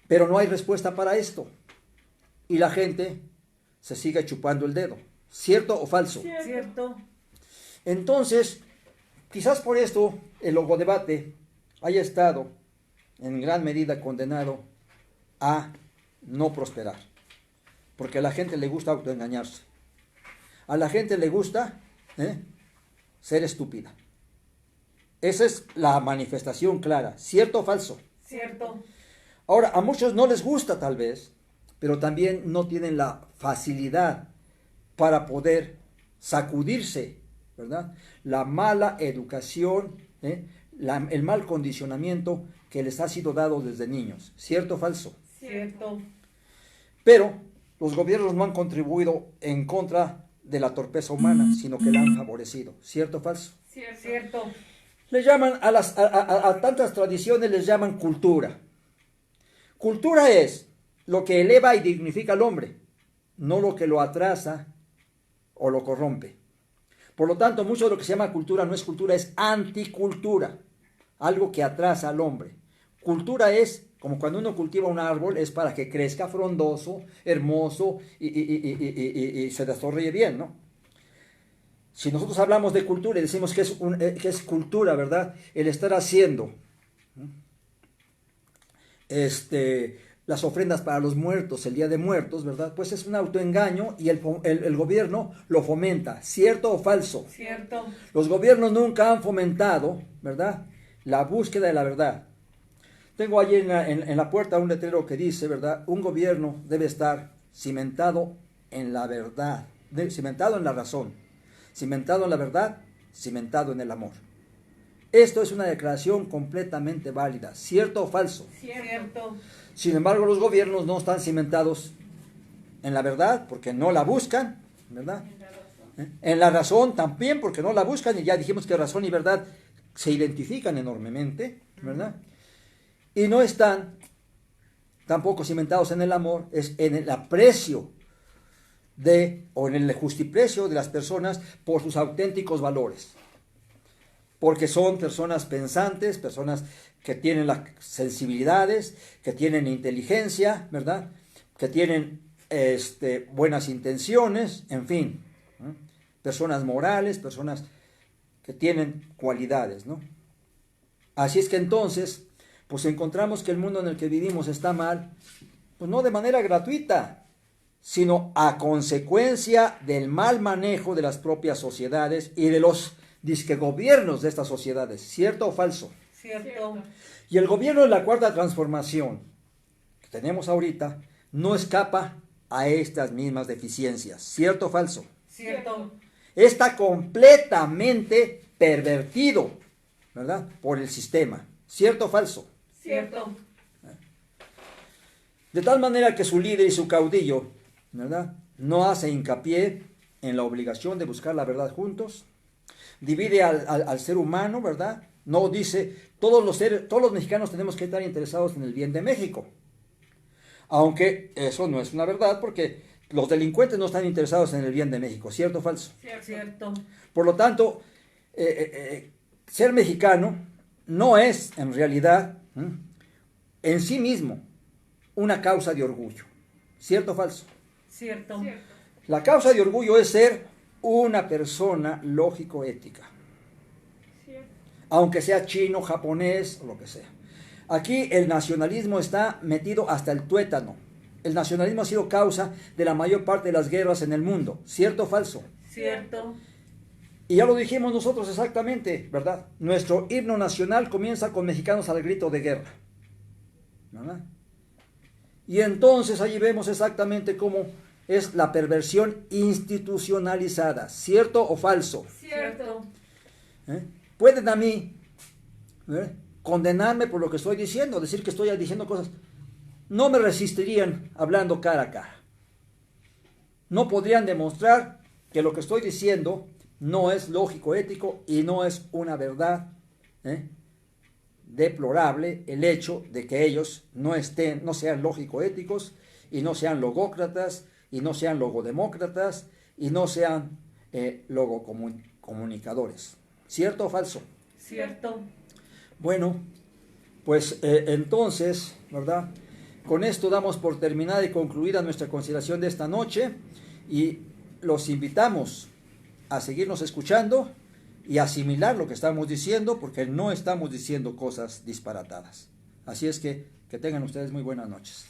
Speaker 1: Pero no hay respuesta para esto. Y la gente se sigue chupando el dedo. ¿Cierto o falso?
Speaker 2: Cierto.
Speaker 1: Entonces, quizás por esto el logodebate haya estado en gran medida condenado a no prosperar. Porque a la gente le gusta autoengañarse. A la gente le gusta ser estúpida. Esa es la manifestación clara. ¿Cierto o falso?
Speaker 2: Cierto.
Speaker 1: Ahora, a muchos no les gusta tal vez, pero también no tienen la facilidad para poder sacudirse, ¿verdad? La mala educación, el mal condicionamiento que les ha sido dado desde niños. ¿Cierto o falso?
Speaker 2: Cierto.
Speaker 1: Pero los gobiernos no han contribuido en contra de la torpeza humana, sino que la han favorecido. ¿Cierto o falso?
Speaker 2: Cierto.
Speaker 1: Le llaman a tantas tradiciones, les llaman cultura. Cultura es lo que eleva y dignifica al hombre, no lo que lo atrasa o lo corrompe. Por lo tanto, mucho de lo que se llama cultura no es cultura, es anticultura, algo que atrasa al hombre. Cultura es, como cuando uno cultiva un árbol, es para que crezca frondoso, hermoso y se desarrolle bien, ¿no? Si nosotros hablamos de cultura y decimos que es cultura, ¿verdad? El estar haciendo las ofrendas para los muertos, el Día de Muertos, ¿verdad? Pues es un autoengaño y el gobierno lo fomenta. ¿Cierto o falso?
Speaker 2: Cierto.
Speaker 1: Los gobiernos nunca han fomentado, ¿verdad?, la búsqueda de la verdad. Tengo allí en la puerta un letrero que dice, ¿verdad?, un gobierno debe estar cimentado en la verdad, cimentado en la razón, cimentado en la verdad, cimentado en el amor. Esto es una declaración completamente válida, ¿cierto o falso?
Speaker 2: Cierto.
Speaker 1: Sin embargo, los gobiernos no están cimentados en la verdad porque no la buscan, ¿verdad? En la razón también porque no la buscan, y ya dijimos que razón y verdad se identifican enormemente, ¿verdad? Y no están tampoco cimentados en el amor, es en el aprecio o en el justiprecio de las personas por sus auténticos valores. Porque son personas pensantes, personas que tienen las sensibilidades, que tienen inteligencia, ¿verdad? Que tienen buenas intenciones, en fin, ¿no? Personas morales, personas que tienen cualidades, ¿no? Así es que entonces, pues encontramos que el mundo en el que vivimos está mal, pues no de manera gratuita, sino a consecuencia del mal manejo de las propias sociedades y de los disque gobiernos de estas sociedades, ¿cierto o falso?
Speaker 2: Cierto.
Speaker 1: Y el gobierno de la Cuarta Transformación que tenemos ahorita no escapa a estas mismas deficiencias, ¿cierto o falso?
Speaker 2: Cierto.
Speaker 1: Está completamente pervertido, ¿verdad? Por el sistema, ¿cierto o falso?
Speaker 2: Cierto.
Speaker 1: De tal manera que su líder y su caudillo, ¿verdad?, no hace hincapié en la obligación de buscar la verdad juntos, divide al ser humano, ¿verdad? No dice, todos los mexicanos tenemos que estar interesados en el bien de México. Aunque eso no es una verdad, porque los delincuentes no están interesados en el bien de México, ¿cierto o falso?
Speaker 2: Cierto.
Speaker 1: Por lo tanto, ser mexicano no es en realidad en sí mismo una causa de orgullo, ¿cierto o falso?
Speaker 2: Cierto.
Speaker 1: La causa de orgullo es ser una persona lógico-ética, aunque sea chino, japonés o lo que sea. Aquí el nacionalismo está metido hasta el tuétano. El nacionalismo ha sido causa de la mayor parte de las guerras en el mundo, ¿cierto o falso?
Speaker 2: Cierto.
Speaker 1: Y ya lo dijimos nosotros exactamente, ¿verdad? Nuestro himno nacional comienza con mexicanos al grito de guerra, ¿verdad? Y entonces allí vemos exactamente cómo es la perversión institucionalizada, ¿cierto o falso?
Speaker 2: Cierto.
Speaker 1: Pueden a mí condenarme por lo que estoy diciendo, decir que estoy diciendo cosas. No me resistirían hablando cara a cara. No podrían demostrar que lo que estoy diciendo no es lógico, ético y no es una verdad. Deplorable el hecho de que ellos no sean lógico éticos y no sean logócratas y no sean logodemócratas y no sean logocomunicadores. ¿Cierto o falso?
Speaker 2: Cierto.
Speaker 1: Bueno, pues entonces, ¿verdad? Con esto damos por terminada y concluida nuestra consideración de esta noche y los invitamos a seguirnos escuchando y asimilar lo que estamos diciendo, porque no estamos diciendo cosas disparatadas. Así es que tengan ustedes muy buenas noches.